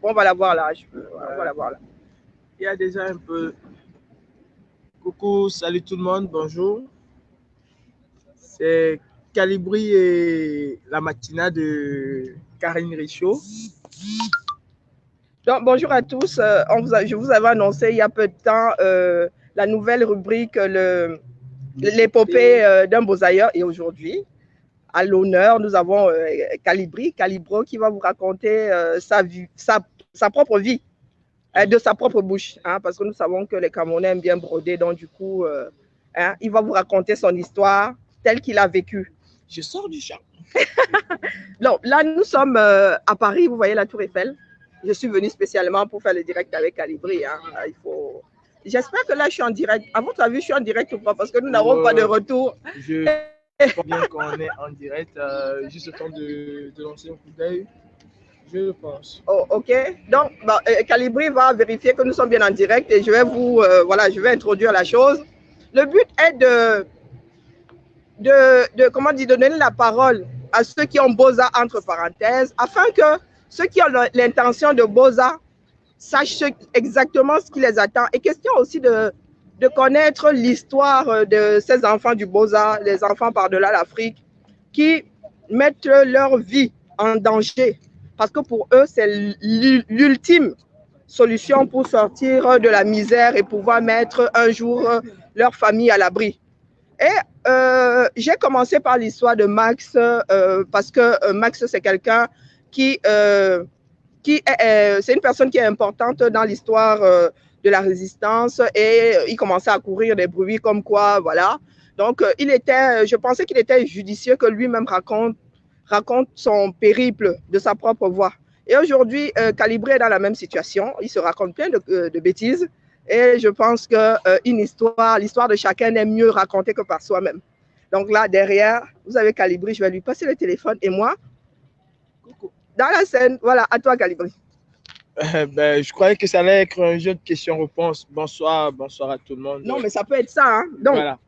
Bon, on va la voir là. On va la voir là. Il y a déjà un peu. Coucou, salut tout le monde, bonjour. C'est Calibri et la matinale de Karine Richaud. Donc, bonjour à tous. Je vous avais annoncé il y a peu de temps la nouvelle rubrique l'épopée d'un beaux-ailleurs. Et aujourd'hui, à l'honneur, nous avons Calibro, qui va vous raconter sa propre vie, de sa propre bouche. Hein, parce que nous savons que les Camerounais aiment bien broder. Donc, du coup, il va vous raconter son histoire telle qu'il a vécu. Je sors du champ. Donc, là, nous sommes à Paris. Vous voyez la Tour Eiffel. Je suis venue spécialement pour faire le direct avec Calibri. Hein. J'espère que là, je suis en direct. À votre avis, je suis en direct ou pas? Parce que nous n'avons pas de retour. Je pense bien qu'on est en direct. Juste le temps de lancer un coup d'œil. Je pense. Oh, ok. Donc, Calibri va vérifier que nous sommes bien en direct et je vais je vais introduire la chose. Le but est de donner la parole à ceux qui ont Beaux-Arts entre parenthèses, afin que ceux qui ont l'intention de Beaux-Arts sachent exactement ce qui les attend. Et question aussi de connaître l'histoire de ces enfants du Beaux-Arts, les enfants par-delà l'Afrique, qui mettent leur vie en danger. Parce que pour eux, c'est l'ultime solution pour sortir de la misère et pouvoir mettre un jour leur famille à l'abri. Et j'ai commencé par l'histoire de Max parce que Max, c'est quelqu'un c'est une personne qui est importante dans l'histoire de la résistance et il commençait à courir des bruits comme quoi, voilà. Donc, je pensais qu'il était judicieux que lui-même raconte son périple de sa propre voix. Et aujourd'hui, Calibré est dans la même situation. Il se raconte plein de bêtises. Et je pense qu'une histoire, l'histoire de chacun n'est mieux racontée que par soi-même. Donc là, derrière, vous avez Calibri, je vais lui passer le téléphone et moi, coucou, dans la scène, voilà, à toi Calibri. Je croyais que ça allait être un jeu de questions-réponses. Bonsoir à tout le monde. Non, mais ça peut être ça. Hein. Donc, voilà,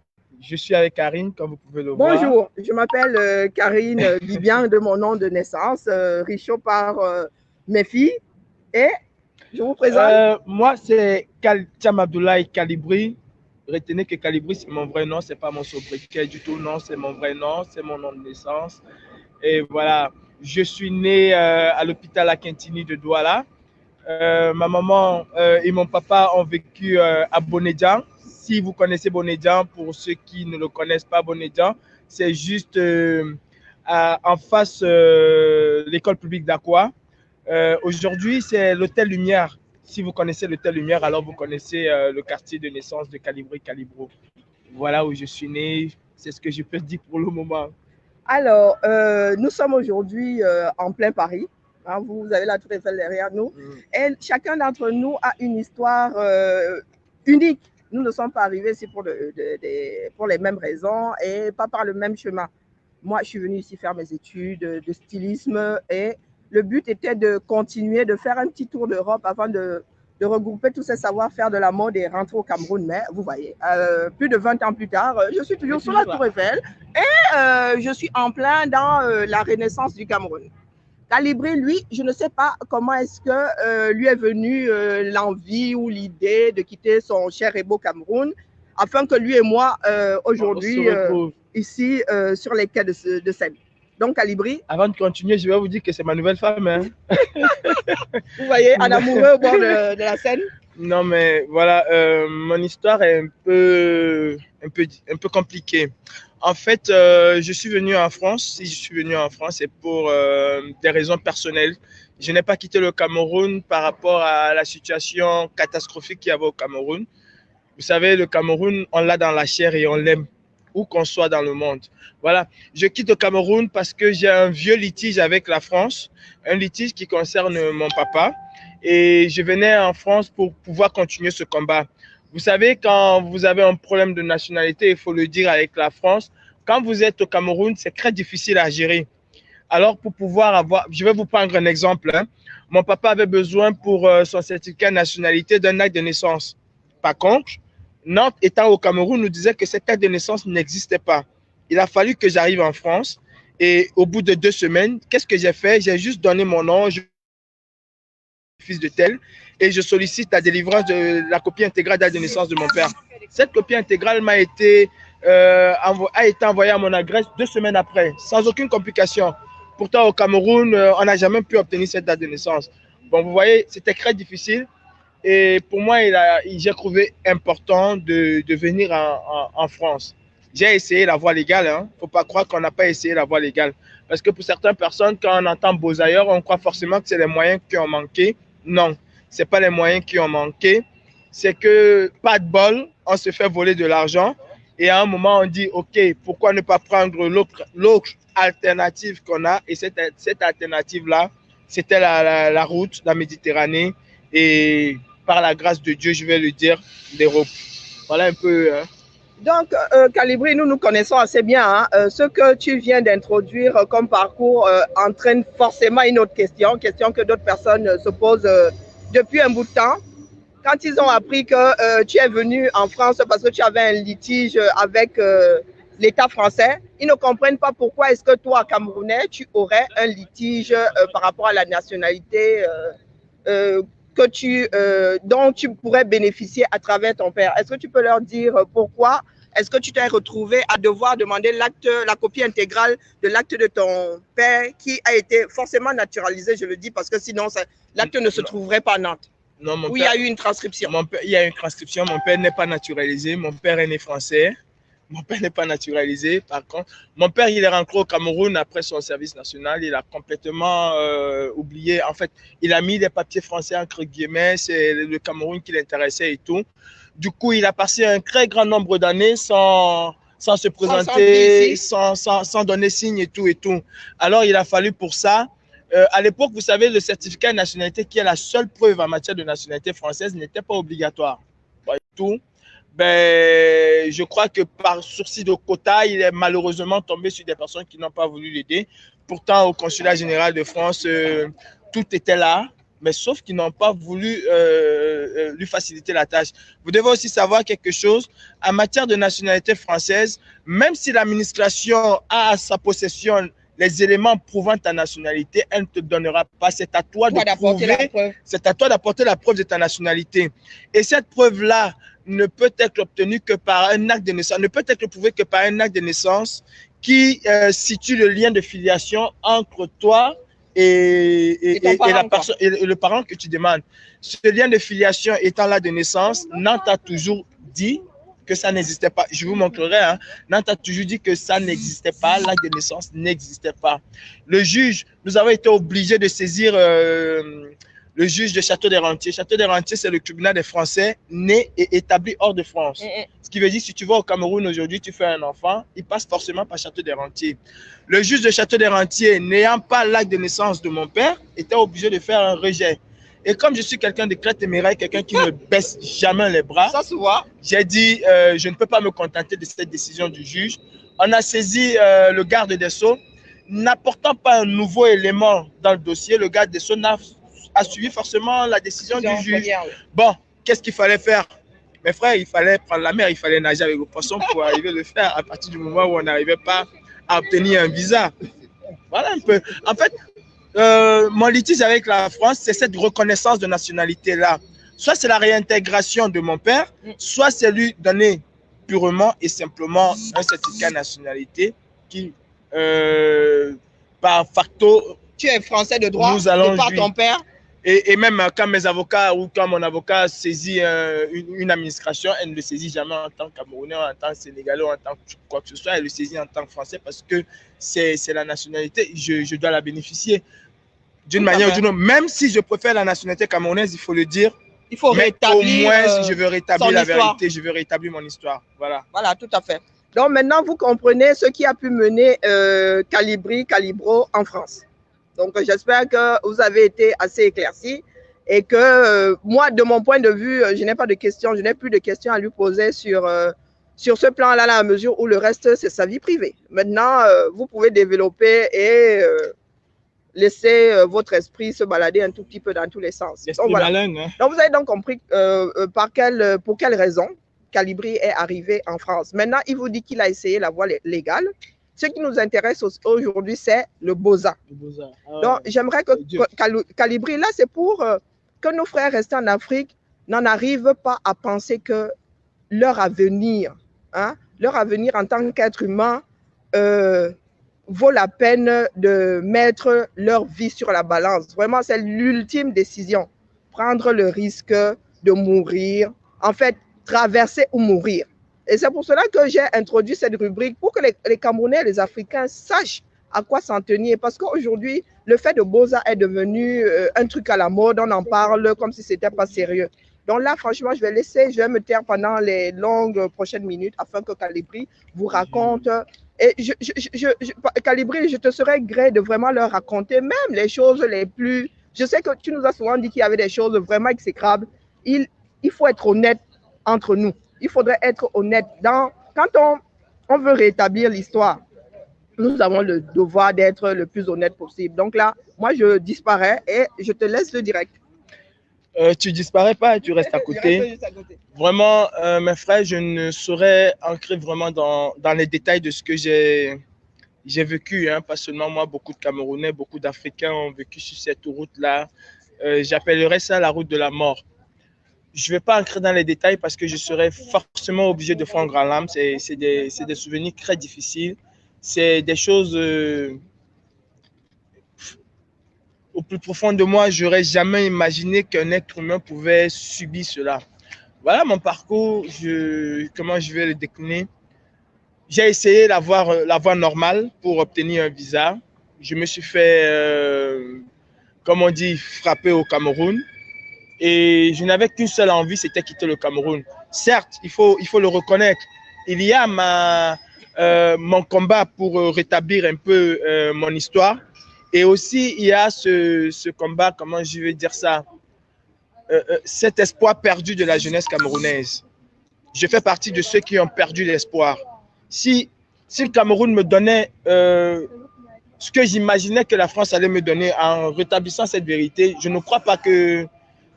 je suis avec Karine, comme vous pouvez le voir. Bonjour, je m'appelle Karine Bibian de mon nom de naissance, Richaud par mes filles. Et je vous présente. Moi, c'est Thiam Abdoulaye Calibri. Retenez que Calibri, c'est mon vrai nom, c'est pas mon sobriquet du tout. Non, c'est mon vrai nom, c'est mon nom de naissance. Et voilà, je suis né à l'hôpital Akintini de Douala. Ma maman et mon papa ont vécu à Bonedian. Si vous connaissez Bonedian, pour ceux qui ne le connaissent pas, Bonedian, c'est juste en face de l'école publique d'Aqua. Aujourd'hui, c'est l'Hôtel Lumière. Si vous connaissez l'Hôtel Lumière, alors vous connaissez le quartier de naissance de Calibro. Voilà où je suis né. C'est ce que je peux dire pour le moment. Alors, nous sommes aujourd'hui en plein Paris. Hein, vous avez la Tour Eiffel derrière nous. Et chacun d'entre nous a une histoire unique. Nous ne sommes pas arrivés ici pour les mêmes raisons et pas par le même chemin. Moi, je suis venue ici faire mes études de stylisme et le but était de continuer, de faire un petit tour d'Europe afin de regrouper tous ces savoir-faire de la mode et rentrer au Cameroun. Mais vous voyez, plus de 20 ans plus tard, je suis toujours sur la Tour Eiffel et je suis en plein dans la renaissance du Cameroun. Calibri, lui, je ne sais pas comment est-ce que lui est venue l'envie ou l'idée de quitter son cher et beau Cameroun afin que lui et moi, aujourd'hui, ici, sur les quais de Seine. Donc, Calibri. Avant de continuer, je vais vous dire que c'est ma nouvelle femme. Hein. Vous voyez, un amoureux au bord de la Seine. Non, mais voilà, mon histoire est un peu compliquée. En fait, je suis venu en France. Si je suis venu en France, c'est pour des raisons personnelles. Je n'ai pas quitté le Cameroun par rapport à la situation catastrophique qu'il y avait au Cameroun. Vous savez, le Cameroun, on l'a dans la chair et on l'aime, où qu'on soit dans le monde. Voilà, je quitte le Cameroun parce que j'ai un vieux litige avec la France, un litige qui concerne mon papa. Et je venais en France pour pouvoir continuer ce combat. Vous savez, quand vous avez un problème de nationalité, il faut le dire avec la France, quand vous êtes au Cameroun, c'est très difficile à gérer. Alors, pour pouvoir avoir, je vais vous prendre un exemple. Hein. Mon papa avait besoin pour son certificat de nationalité d'un acte de naissance. Par contre, Nantes étant au Cameroun nous disait que cet acte de naissance n'existait pas. Il a fallu que j'arrive en France et au bout de 2 semaines, qu'est-ce que j'ai fait? J'ai juste donné mon nom, je fils de tel, et je sollicite la délivrance de la copie intégrale d'acte de naissance de mon père. Cette copie intégrale a été envoyée à mon adresse 2 semaines après, sans aucune complication. Pourtant, au Cameroun, on n'a jamais pu obtenir cette date de naissance. Bon, vous voyez, c'était très difficile. Et pour moi, j'ai trouvé important de venir en France. J'ai essayé la voie légale. Il ne faut pas croire qu'on n'a pas essayé la voie légale. Parce que pour certaines personnes, quand on entend beaux ailleurs, on croit forcément que c'est les moyens qui ont manqué. Non, ce n'est pas les moyens qui ont manqué. C'est que, pas de bol, on se fait voler de l'argent. Et à un moment, on dit, OK, pourquoi ne pas prendre l'autre alternative qu'on a? Et cette alternative-là, c'était la route, la Méditerranée. Et par la grâce de Dieu, je vais le dire, l'Europe. Voilà un peu. Donc, Calibri, nous connaissons assez bien. Ce que tu viens d'introduire comme parcours entraîne forcément une autre question que d'autres personnes se posent depuis un bout de temps. Quand ils ont appris que tu es venu en France parce que tu avais un litige avec l'État français, ils ne comprennent pas pourquoi est-ce que toi, Camerounais, tu aurais un litige par rapport à la nationalité dont tu pourrais bénéficier à travers ton père. Est-ce que tu peux leur dire pourquoi est-ce que tu t'es retrouvé à devoir demander la copie intégrale de l'acte de ton père qui a été forcément naturalisé, je le dis, parce que sinon l'acte ne se trouverait pas à Nantes? Non, il y a eu une transcription. Il y a une transcription. Mon père n'est pas naturalisé. Mon père est né français. Mon père n'est pas naturalisé. Par contre, mon père, il est rentré au Cameroun après son service national. Il a complètement oublié. En fait, il a mis les papiers français entre guillemets. C'est le Cameroun qui l'intéressait et tout. Du coup, il a passé un très grand nombre d'années sans se présenter, sans donner signe et tout et tout. Alors, il a fallu pour ça. À l'époque, vous savez, le certificat de nationalité, qui est la seule preuve en matière de nationalité française, n'était pas obligatoire. Tout. Ben, je crois que par sourcil de quota, il est malheureusement tombé sur des personnes qui n'ont pas voulu l'aider. Pourtant, au consulat général de France, tout était là, mais sauf qu'ils n'ont pas voulu lui faciliter la tâche. Vous devez aussi savoir quelque chose. En matière de nationalité française, même si l'administration a à sa possession les éléments prouvant ta nationalité, elle ne te donnera pas. C'est à toi d'apporter la preuve de ta nationalité. Et cette preuve-là ne peut être obtenue que par un acte de naissance, ne peut être prouvée que par un acte de naissance qui situe le lien de filiation entre toi et le parent que tu demandes. Ce lien de filiation étant là de naissance, Nantes a toujours dit que ça n'existait pas. Je vous montrerai. Nantes a toujours dit que ça n'existait pas. L'acte de naissance n'existait pas. Le juge, nous avons été obligés de saisir le juge de Château-des-Rentiers. Château-des-Rentiers, c'est le tribunal des Français nés et établis hors de France. Ce qui veut dire, si tu vas au Cameroun aujourd'hui, tu fais un enfant, il passe forcément par Château-des-Rentiers. Le juge de Château-des-Rentiers, n'ayant pas l'acte de naissance de mon père, était obligé de faire un rejet. Et comme je suis quelqu'un de très téméraire, quelqu'un qui ne baisse jamais les bras, j'ai dit, je ne peux pas me contenter de cette décision du juge. On a saisi le garde des Sceaux, n'apportant pas un nouveau élément dans le dossier. Le garde des Sceaux a suivi forcément la décision du juge. Bon, qu'est-ce qu'il fallait faire? Mes frères, il fallait prendre la mer, il fallait nager avec le poisson pour arriver à le faire à partir du moment où on n'arrivait pas à obtenir un visa. Voilà un peu. En fait, mon litige avec la France, c'est cette reconnaissance de nationalité-là. Soit c'est la réintégration de mon père, soit c'est lui donner purement et simplement un certificat de nationalité qui, par facto, tu es français de droit, de par ton père. Et même quand mes avocats ou quand mon avocat saisit une administration, elle ne le saisit jamais en tant que Camerounais, en tant que Sénégalais, en tant que quoi que ce soit, elle le saisit en tant que Français parce que c'est la nationalité, je dois la bénéficier. D'une manière ou d'une autre, même si je préfère la nationalité camerounaise, il faut le dire. Il faut rétablir. Au moins, si je veux rétablir la vérité, je veux rétablir mon histoire. Voilà. Voilà, tout à fait. Donc maintenant, vous comprenez ce qui a pu mener Calibro en France. Donc j'espère que vous avez été assez éclaircis et que moi, de mon point de vue, je n'ai pas de questions, je n'ai plus de questions à lui poser sur ce plan-là, à la mesure où le reste, c'est sa vie privée. Maintenant, vous pouvez développer et laisser votre esprit se balader un tout petit peu dans tous les sens. Donc, voilà. Donc vous avez donc compris pour quelle raison Calibri est arrivé en France. Maintenant, il vous dit qu'il a essayé la voie légale. Ce qui nous intéresse aujourd'hui, c'est le Boza. Donc, j'aimerais que Calibri, là, c'est pour que nos frères restés en Afrique n'en arrivent pas à penser que leur avenir, leur avenir en tant qu'être humain, vaut la peine de mettre leur vie sur la balance. Vraiment, c'est l'ultime décision. Prendre le risque de mourir, en fait, traverser ou mourir. Et c'est pour cela que j'ai introduit cette rubrique pour que les Camerounais et les Africains sachent à quoi s'en tenir. Parce qu'aujourd'hui, le fait de Boza est devenu un truc à la mode. On en parle comme si ce n'était pas sérieux. Donc là, franchement, je vais me taire pendant les longues prochaines minutes afin que Calibri vous raconte. Et Calibri, je te serais gré de vraiment leur raconter même les choses les plus... Je sais que tu nous as souvent dit qu'il y avait des choses vraiment exécrables. Il faut être honnête entre nous. Il faudrait être honnête. Quand on veut rétablir l'histoire, nous avons le devoir d'être le plus honnête possible. Donc là, moi, je disparais et je te laisse le direct. Tu disparais pas, tu restes à côté. Vraiment, mes frères, je ne saurais ancrer vraiment dans les détails de ce que j'ai vécu. Pas seulement moi, beaucoup de Camerounais, beaucoup d'Africains ont vécu sur cette route-là. J'appellerais ça la route de la mort. Je ne vais pas entrer dans les détails parce que je serais forcément obligé de faire un grand lame. C'est des souvenirs très difficiles. C'est des choses... au plus profond de moi, je n'aurais jamais imaginé qu'un être humain pouvait subir cela. Voilà mon parcours, comment je vais le décliner. J'ai essayé la voie normale pour obtenir un visa. Je me suis fait, comme on dit, frapper au Cameroun. Et je n'avais qu'une seule envie, c'était quitter le Cameroun. Certes, il faut le reconnaître. Il y a mon combat pour rétablir un peu mon histoire. Et aussi, il y a ce combat, comment je vais dire ça, cet espoir perdu de la jeunesse camerounaise. Je fais partie de ceux qui ont perdu l'espoir. Si le Cameroun me donnait ce que j'imaginais que la France allait me donner en rétablissant cette vérité, je ne crois pas que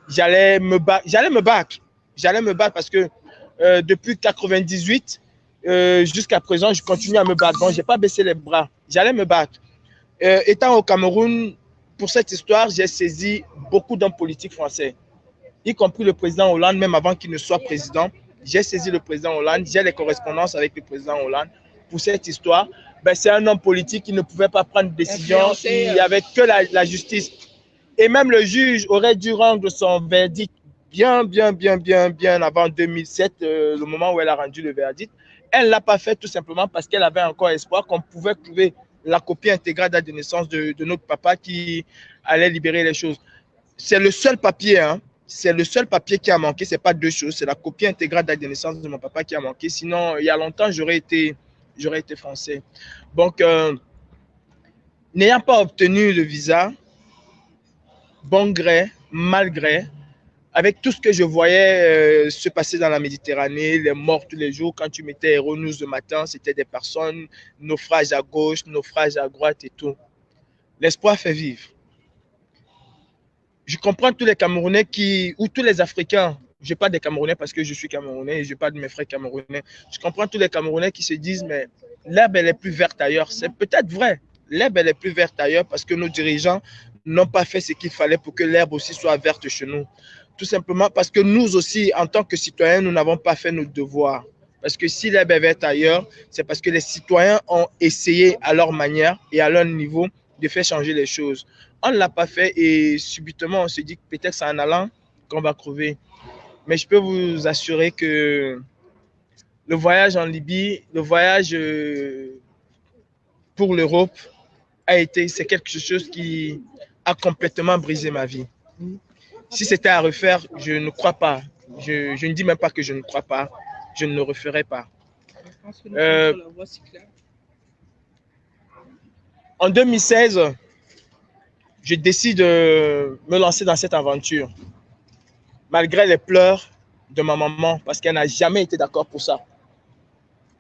j'allais me battre. J'allais me battre parce que depuis 1998 jusqu'à présent, je continue à me battre. Donc, je n'ai pas baissé les bras. J'allais me battre. Étant au Cameroun, pour cette histoire, j'ai saisi beaucoup d'hommes politiques français, y compris le président Hollande, même avant qu'il ne soit président. J'ai saisi le président Hollande, j'ai les correspondances avec le président Hollande pour cette histoire. C'est un homme politique qui ne pouvait pas prendre de décision, il n'y avait que la justice. Et même le juge aurait dû rendre son verdict bien avant 2007, le moment où elle a rendu le verdict. Elle ne l'a pas fait tout simplement parce qu'elle avait encore espoir qu'on pouvait trouver la copie intégrale d'acte de naissance de notre papa qui allait libérer les choses. C'est le seul papier, c'est le seul papier qui a manqué, ce n'est pas deux choses, c'est la copie intégrale d'acte de naissance de mon papa qui a manqué. Sinon, il y a longtemps, j'aurais été français. Donc, n'ayant pas obtenu le visa, bon gré, mal gré, avec tout ce que je voyais se passer dans la Méditerranée, les morts tous les jours, quand tu mettais Hero News le matin, c'était des personnes, naufrage à gauche, naufrage à droite et tout. L'espoir fait vivre. Je comprends tous les Camerounais ou tous les Africains, je parle des Camerounais parce que je suis Camerounais et je parle de mes frères Camerounais. Je comprends tous les Camerounais qui se disent, mais l'herbe elle est plus verte ailleurs. C'est peut-être vrai, l'herbe elle est plus verte ailleurs parce que nos dirigeants n'ont pas fait ce qu'il fallait pour que l'herbe aussi soit verte chez nous. Tout simplement parce que nous aussi, en tant que citoyens, nous n'avons pas fait nos devoirs. Parce que si l'herbe est verte ailleurs, c'est parce que les citoyens ont essayé à leur manière et à leur niveau de faire changer les choses. On ne l'a pas fait et subitement, on se dit que peut-être c'est en allant qu'on va crever. Mais je peux vous assurer que le voyage en Libye, le voyage pour l'Europe, c'est quelque chose qui a complètement brisé ma vie. Si c'était à refaire, je ne crois pas. Je ne dis même pas que je ne crois pas. Je ne le referai pas. En 2016, je décide de me lancer dans cette aventure. Malgré les pleurs de ma maman, parce qu'elle n'a jamais été d'accord pour ça.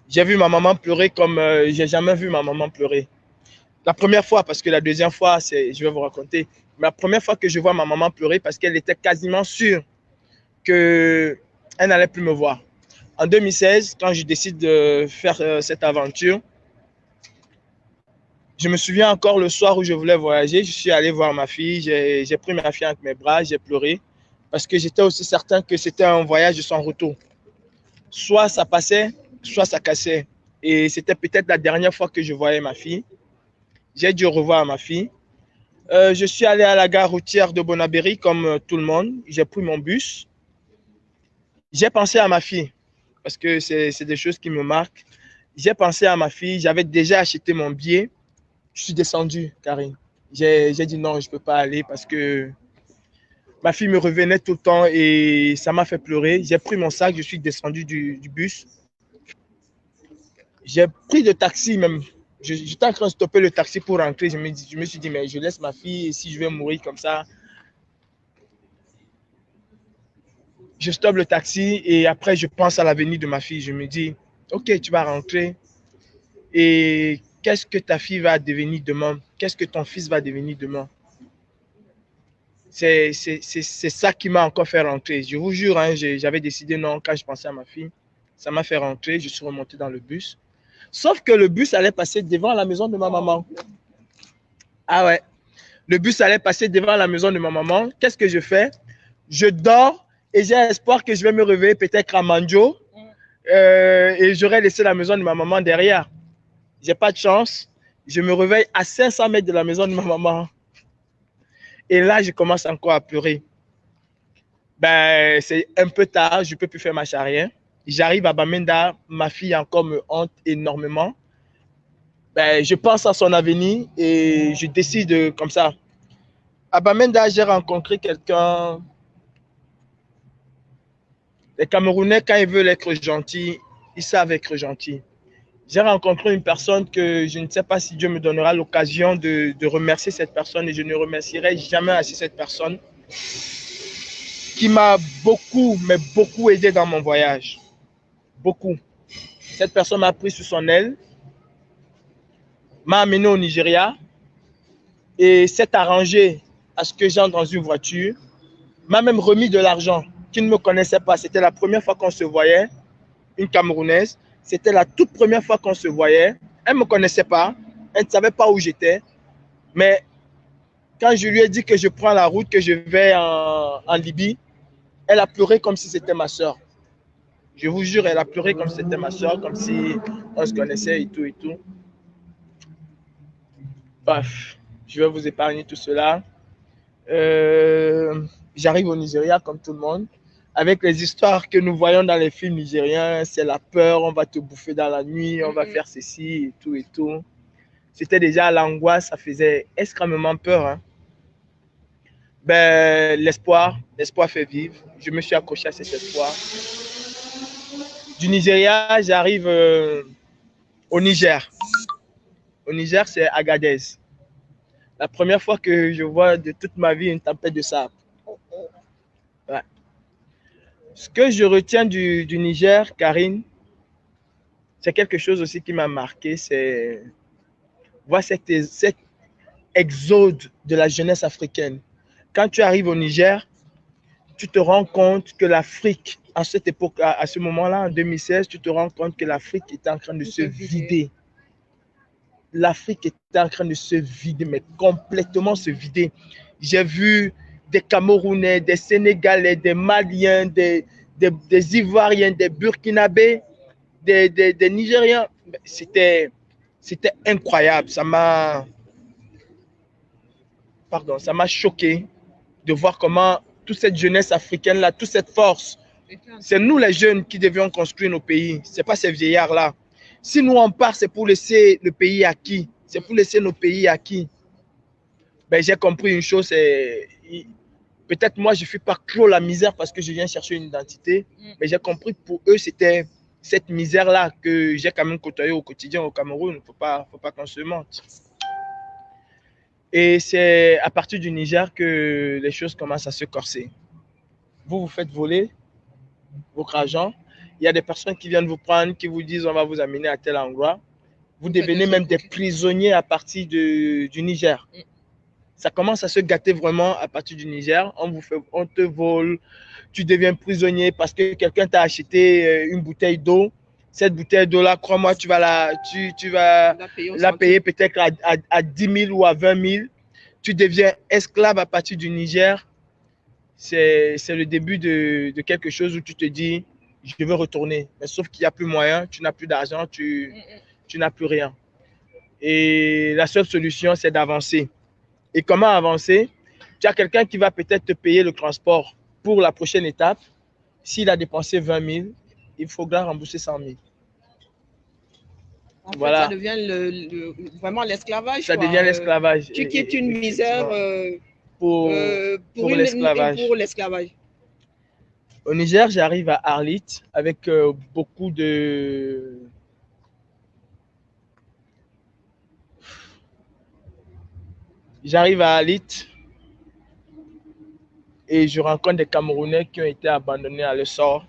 J'ai vu ma maman pleurer comme je n'ai jamais vu ma maman pleurer. La première fois, parce que la deuxième fois, je vais vous raconter. Mais la première fois que je vois ma maman pleurer, parce qu'elle était quasiment sûre qu'elle n'allait plus me voir. En 2016, quand je décide de faire cette aventure, je me souviens encore le soir où je voulais voyager, je suis allé voir ma fille, j'ai pris ma fille entre mes bras, j'ai pleuré. parce que j'étais aussi certain que c'était un voyage sans retour. Soit ça passait, soit ça cassait. Et c'était peut-être la dernière fois que je voyais ma fille. J'ai dû revoir ma fille. Je suis allé à la gare routière de Bonabéry comme tout le monde. J'ai pris mon bus. J'ai pensé à ma fille parce que c'est des choses qui me marquent. J'ai pensé à ma fille. J'avais déjà acheté mon billet. Je suis descendu, Karine. J'ai dit non, je ne peux pas aller parce que ma fille me revenait tout le temps et ça m'a fait pleurer. J'ai pris mon sac, je suis descendu du bus. J'ai pris le taxi même. J'étais en train de stopper le taxi pour rentrer. Je me suis dit, mais je laisse ma fille et si je vais mourir comme ça. Je stoppe le taxi et après, je pense à l'avenir de ma fille. Je me dis, ok, tu vas rentrer. Et qu'est-ce que ta fille va devenir demain? Qu'est-ce que ton fils va devenir demain? C'est ça qui m'a encore fait rentrer. Je vous jure, hein, j'avais décidé non quand je pensais à ma fille. Ça m'a fait rentrer. Je suis remonté dans le bus. Sauf que le bus allait passer devant la maison de ma maman. Ah ouais. Le bus allait passer devant la maison de ma maman. Qu'est-ce que je fais? Je dors et j'ai espoir que je vais me réveiller peut-être à Manjo et j'aurais laissé la maison de ma maman derrière. J'ai pas de chance. Je me réveille à 500 mètres de la maison de ma maman. Et là, je commence encore à pleurer. Ben, c'est un peu tard, je ne peux plus faire marche arrière. J'arrive à Bamenda, ma fille encore me hante énormément. Ben, je pense à son avenir et je décide comme ça. À Bamenda, j'ai rencontré quelqu'un. Les Camerounais, quand ils veulent être gentils, ils savent être gentils. J'ai rencontré une personne que je ne sais pas si Dieu me donnera l'occasion de remercier cette personne et je ne remercierai jamais assez cette personne qui m'a beaucoup, mais beaucoup aidé dans mon voyage. Beaucoup. Cette personne m'a pris sous son aile, m'a amené au Nigeria et s'est arrangé à ce que j'entre dans une voiture, m'a même remis de l'argent qu'il ne me connaissait pas. C'était la première fois qu'on se voyait, une Camerounaise. C'était la toute première fois qu'on se voyait. Elle ne me connaissait pas, elle ne savait pas où j'étais. Mais quand je lui ai dit que je prends la route, que je vais en Libye, elle a pleuré comme si c'était ma soeur. Je vous jure, elle a pleuré comme si c'était ma soeur, comme si on se connaissait et tout et tout. Bref, je vais vous épargner tout cela. J'arrive au Nigeria comme tout le monde. Avec les histoires que nous voyons dans les films nigériens, c'est la peur, on va te bouffer dans la nuit, on va faire ceci et tout et tout. C'était déjà l'angoisse, ça faisait extrêmement peur. Hein. Ben, l'espoir fait vivre. Je me suis accroché à cet espoir. Du Nigeria, j'arrive au Niger. Au Niger, c'est Agadez. La première fois que je vois de toute ma vie une tempête de sable. Ouais. Ce que je retiens du Niger, Karine, c'est quelque chose aussi qui m'a marqué, c'est voir cet exode de la jeunesse africaine. Quand tu arrives au Niger, tu te rends compte que l'Afrique, à cette époque, à ce moment-là, en 2016, tu te rends compte que l'Afrique est en train de se vider. L'Afrique est en train de se vider, mais complètement se vider. J'ai vu des Camerounais, des Sénégalais, des Maliens, des Ivoiriens, des Burkinabés, des Nigériens. C'était incroyable. Ça m'a choqué de voir comment toute cette jeunesse africaine-là, toute cette force, c'est nous les jeunes qui devions construire nos pays. Ce n'est pas ces vieillards-là. Si nous on part, c'est pour laisser le pays à qui? C'est pour laisser nos pays à qui? Ben, j'ai compris une chose, peut-être moi je ne fais pas clos la misère parce que je viens chercher une identité, mais j'ai compris que pour eux c'était cette misère-là que j'ai quand même côtoyée au quotidien au Cameroun. Il ne faut pas qu'on se mente. Et c'est à partir du Niger que les choses commencent à se corser. Vous vous faites voler votre argent. Il y a des personnes qui viennent vous prendre, qui vous disent on va vous amener à tel endroit. Vous devenez même des prisonniers à partir du Niger. Ça commence à se gâter vraiment à partir du Niger. On te vole, tu deviens prisonnier parce que quelqu'un t'a acheté une bouteille d'eau. Cette bouteille d'eau-là, crois-moi, tu vas la payer peut-être à 10 000 ou à 20 000. Tu deviens esclave à partir du Niger. c'est le début de quelque chose où tu te dis, je veux retourner. Mais sauf qu'il n'y a plus moyen, tu n'as plus d'argent, tu n'as plus rien. Et la seule solution, c'est d'avancer. Et comment avancer? Tu as quelqu'un qui va peut-être te payer le transport pour la prochaine étape. S'il a dépensé 20 000, il faudra rembourser 100 000. En fait, ça devient vraiment l'esclavage. Ça devient l'esclavage. Tu quittes une misère pour l'esclavage. Au Niger, j'arrive à Arlit avec beaucoup de... J'arrive à Arlit et je rencontre des Camerounais qui ont été abandonnés à leur sort.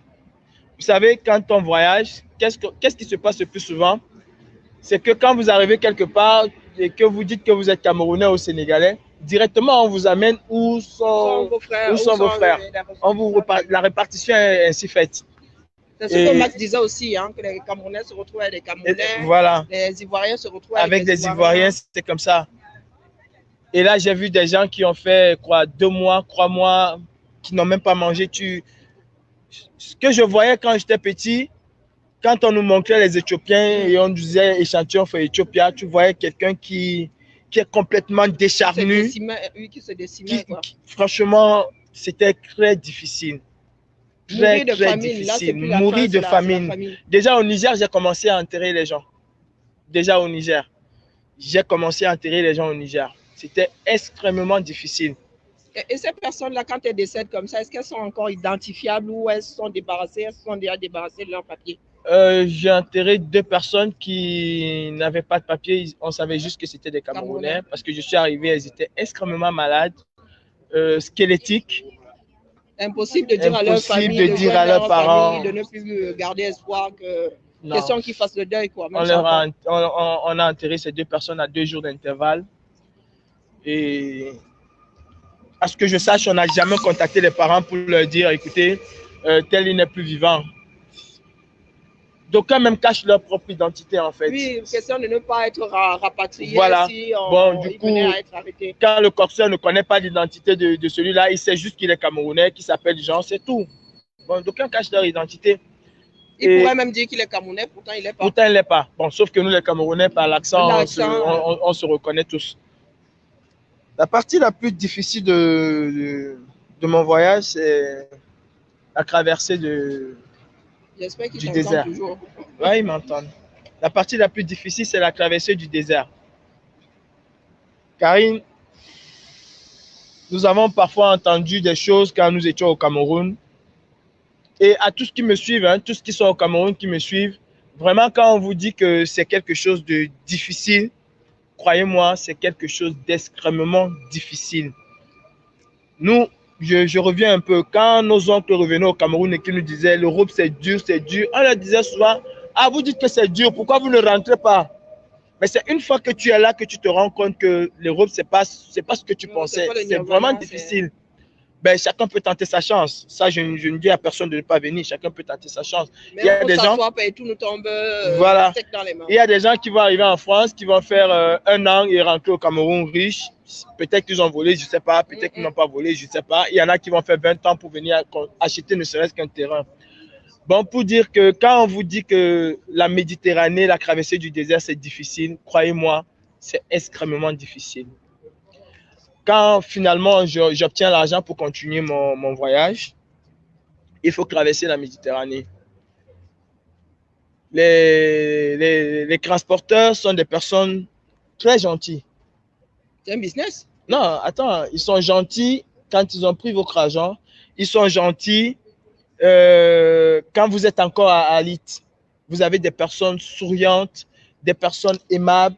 Vous savez, quand on voyage, qu'est-ce qui se passe le plus souvent? C'est que quand vous arrivez quelque part et que vous dites que vous êtes Camerounais ou Sénégalais, directement on vous amène où sont vos frères. La répartition est ainsi faite. C'est ce que Max disait aussi, hein, que les Camerounais se retrouvent avec des Camerounais. Voilà. Les Ivoiriens se retrouvent avec des Ivoiriens. C'est comme ça. Et là, j'ai vu des gens qui ont fait quoi, 2 mois, 3 mois, qui n'ont même pas mangé. Ce que je voyais quand j'étais petit, quand on nous montrait les Éthiopiens et on disait échantillon for Ethiopia, tu voyais quelqu'un qui est complètement décharnu. Qui se décimait, quoi. Franchement, c'était très difficile. Très difficile. Mourir de famine. Déjà au Niger, j'ai commencé à enterrer les gens. Déjà au Niger. J'ai commencé à enterrer les gens au Niger. C'était extrêmement difficile. Et ces personnes-là, quand elles décèdent comme ça, est-ce qu'elles sont encore identifiables ou elles sont débarrassées, elles sont déjà débarrassées de leurs papiers? J'ai enterré 2 personnes qui n'avaient pas de papier. On savait juste que c'était des Camerounais parce que je suis arrivé, elles étaient extrêmement malades, squelettiques. Impossible de dire à leur famille, de dire à leurs parents, de ne plus garder espoir que question qu'ils fassent le deuil, quoi. On a enterré ces 2 personnes à 2 jours d'intervalle. Et à ce que je sache, on n'a jamais contacté les parents pour leur dire, écoutez, tel il n'est plus vivant. D'aucuns même cachent leur propre identité, en fait. Oui, question de ne pas être rapatrié. Voilà. Si du coup, à être arrêté. Quand le corsaire ne connaît pas l'identité de celui-là, il sait juste qu'il est camerounais, qu'il s'appelle Jean, c'est tout. Bon, d'aucuns cachent leur identité. Il pourrait même dire qu'il est camerounais, pourtant il n'est pas. Pourtant il n'est pas. Bon, sauf que nous, les Camerounais, par l'accent, on se reconnaît tous. La partie la plus difficile de mon voyage, c'est la traversée du désert. Oui, ils m'entendent. La partie la plus difficile, c'est la traversée du désert. Karine, nous avons parfois entendu des choses quand nous étions au Cameroun. Et à tous qui me suivent, hein, tous qui sont au Cameroun, qui me suivent, vraiment, quand on vous dit que c'est quelque chose de difficile, croyez-moi, c'est quelque chose d'extrêmement difficile. Nous, je reviens un peu. Quand nos oncles revenaient au Cameroun et qu'ils nous disaient l'Europe c'est dur, on leur disait souvent, ah, vous dites que c'est dur, pourquoi vous ne rentrez pas? Mais c'est une fois que tu es là que tu te rends compte que l'Europe, c'est pas ce que tu pensais. C'est vraiment difficile. Ben, chacun peut tenter sa chance. Ça, je ne dis à personne de ne pas venir. Chacun peut tenter sa chance. Mais il y a des gens et tout nous tombe voilà. sec dans les mains. Il y a des gens qui vont arriver en France, qui vont faire 1 an et rentrer au Cameroun riche. Peut-être qu'ils ont volé, je ne sais pas. Peut-être qu'ils n'ont pas volé, je ne sais pas. Il y en a qui vont faire 20 ans pour venir acheter ne serait-ce qu'un terrain. Bon, pour dire que quand on vous dit que la Méditerranée, la traversée du désert, c'est difficile, croyez-moi, c'est extrêmement difficile. Quand finalement j'obtiens l'argent pour continuer mon voyage, il faut traverser la Méditerranée. Les transporteurs sont des personnes très gentilles. C'est un business? Non, attends, ils sont gentils quand ils ont pris votre argent. Ils sont gentils quand vous êtes encore à Arlit. Vous avez des personnes souriantes, des personnes aimables,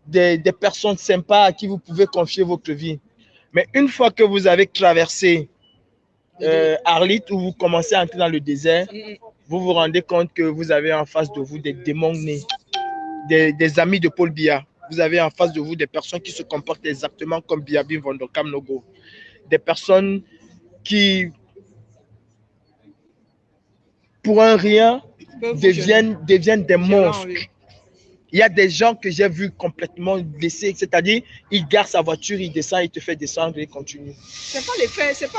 des personnes sympas à qui vous pouvez confier votre vie. Mais une fois que vous avez traversé Arlit, où vous commencez à entrer dans le désert, vous vous rendez compte que vous avez en face de vous des démons nés, des amis de Paul Biya. Vous avez en face de vous des personnes qui se comportent exactement comme Biabim Vondokam Nogo. Des personnes qui, pour un rien, deviennent des monstres. Il y a des gens que j'ai vus complètement blessés, c'est-à-dire, il garde sa voiture, il descend, il te fait descendre et il continue. C'est pas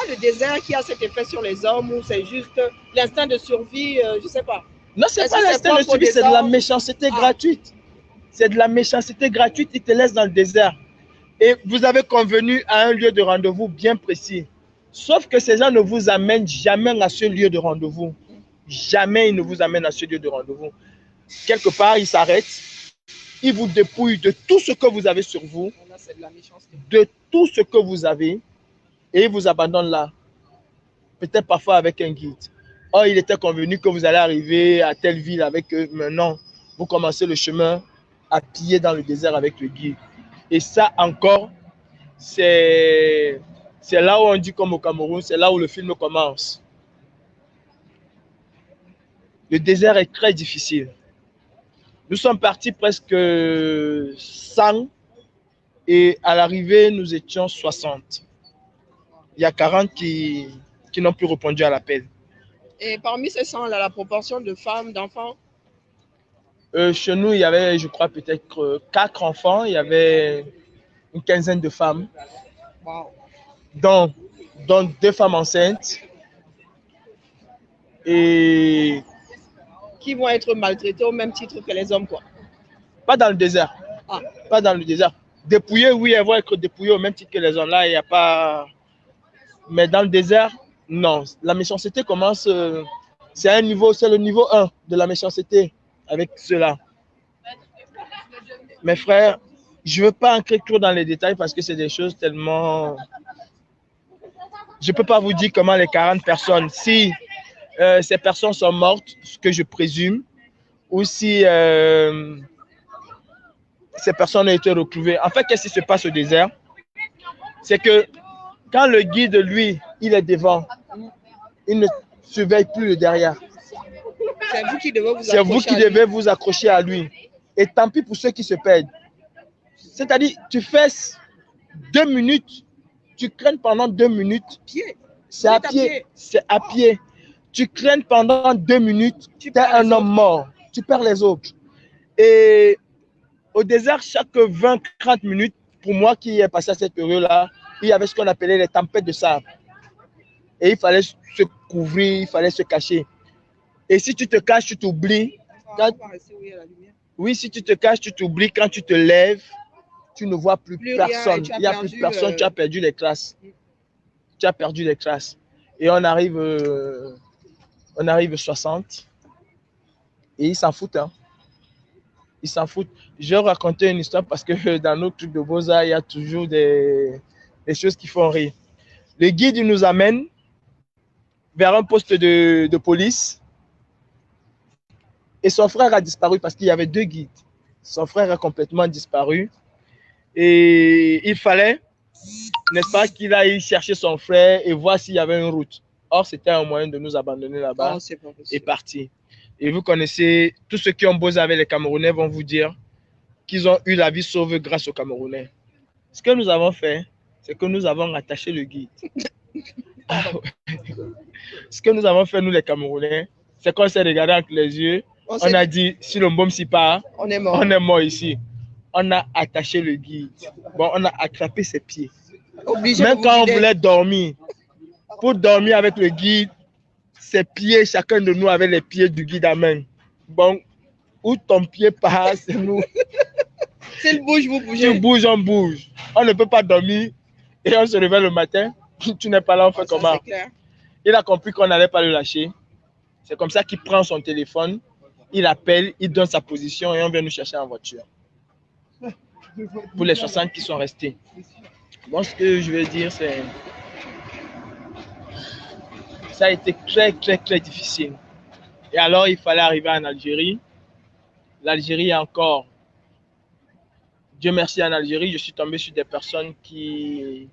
le désert qui a cet effet sur les hommes ou c'est juste l'instinct de survie, je sais pas. Non, c'est pas l'instinct de survie, c'est de la méchanceté gratuite. C'est de la méchanceté gratuite, il te laisse dans le désert. Et vous avez convenu à un lieu de rendez-vous bien précis. Sauf que ces gens ne vous amènent jamais à ce lieu de rendez-vous. Jamais ils ne vous amènent à ce lieu de rendez-vous. Quelque part, ils s'arrêtent. Ils vous dépouillent de tout ce que vous avez sur vous, de tout ce que vous avez, et ils vous abandonnent là. Peut-être parfois avec un guide. Oh, il était convenu que vous allez arriver à telle ville avec eux. Mais non, vous commencez le chemin à pied dans le désert avec le guide. Et ça encore, c'est là où on dit comme au Cameroun, c'est là où le film commence. Le désert est très difficile. Nous sommes partis presque 100 et à l'arrivée, nous étions 60. Il y a 40 qui n'ont plus répondu à l'appel. Et parmi ces 100, là, la proportion de femmes, d'enfants? Chez nous, il y avait, je crois, peut-être 4 enfants. Il y avait une quinzaine de femmes. Wow. Dont 2 femmes enceintes. Et qui vont être maltraités au même titre que les hommes, quoi. Pas dans le désert. Ah. Pas dans le désert. Dépouillées, oui, elles vont être dépouillées au même titre que les hommes. Là, il n'y a pas... Mais dans le désert, non. La méchanceté commence... c'est le niveau 1 de la méchanceté avec ceux-là. Mes frères, je ne veux pas entrer trop dans les détails parce que c'est des choses tellement... Je ne peux pas vous dire comment les 40 personnes... Si ces personnes sont mortes, ce que je présume, ou si ces personnes ont été retrouvées. En fait, qu'est-ce qui se passe au désert? C'est que quand le guide, lui, il est devant, il ne surveille plus le derrière. C'est vous qui devez vous accrocher. C'est vous qui devez vous accrocher à lui. Et tant pis pour ceux qui se perdent. C'est-à-dire, tu fais 2 minutes, tu craignes pendant 2 minutes. C'est à pied. C'est à pied. Tu craignes pendant 2 minutes, tu es un homme mort. Tu perds les autres. Et au désert, chaque 20-30 minutes, pour moi qui ai passé à cette période-là, il y avait ce qu'on appelait les tempêtes de sable. Et il fallait se couvrir, il fallait se cacher. Et si tu te caches, tu t'oublies. Oui, si tu te caches, tu t'oublies. Quand tu te lèves, tu ne vois plus personne. Il n'y a plus personne, tu as perdu les traces. Tu as perdu les traces. Et on arrive 60. Et ils s'en foutent. Hein. Ils s'en foutent. Je vais raconter une histoire parce que dans nos trucs de Beaux-Arts, il y a toujours des choses qui font rire. Le guide il nous amène vers un poste de police. Et son frère a disparu parce qu'il y avait 2 guides. Son frère a complètement disparu. Et il fallait, n'est-ce pas, qu'il aille chercher son frère et voir s'il y avait une route. Or, c'était un moyen de nous abandonner là-bas et partir. Et vous connaissez, tous ceux qui ont bossé avec les Camerounais vont vous dire qu'ils ont eu la vie sauve grâce aux Camerounais. Ce que nous avons fait, c'est que nous avons attaché le guide. Ce que nous avons fait, nous les Camerounais, c'est qu'on s'est regardé entre les yeux. On a dit, si le bombe s'y part, on est mort ici. On a attaché le guide. Bon, on a attrapé ses pieds. Même quand on voulait dormir, pour dormir avec le guide, ses pieds, chacun de nous avait les pieds du guide à main. Bon, où ton pied part, c'est nous. S'il bouge, vous bougez. Tu bouges, on bouge. On ne peut pas dormir et on se réveille le matin. Tu n'es pas là, on fait comment? Il a compris qu'on n'allait pas le lâcher. C'est comme ça qu'il prend son téléphone, il appelle, il donne sa position et on vient nous chercher en voiture. Pour les 60 qui sont restés. Bon, ce que je veux dire, c'est... Ça a été très, très, très difficile. Et alors, il fallait arriver en Algérie. L'Algérie encore... Dieu merci, en Algérie, je suis tombé sur des personnes qui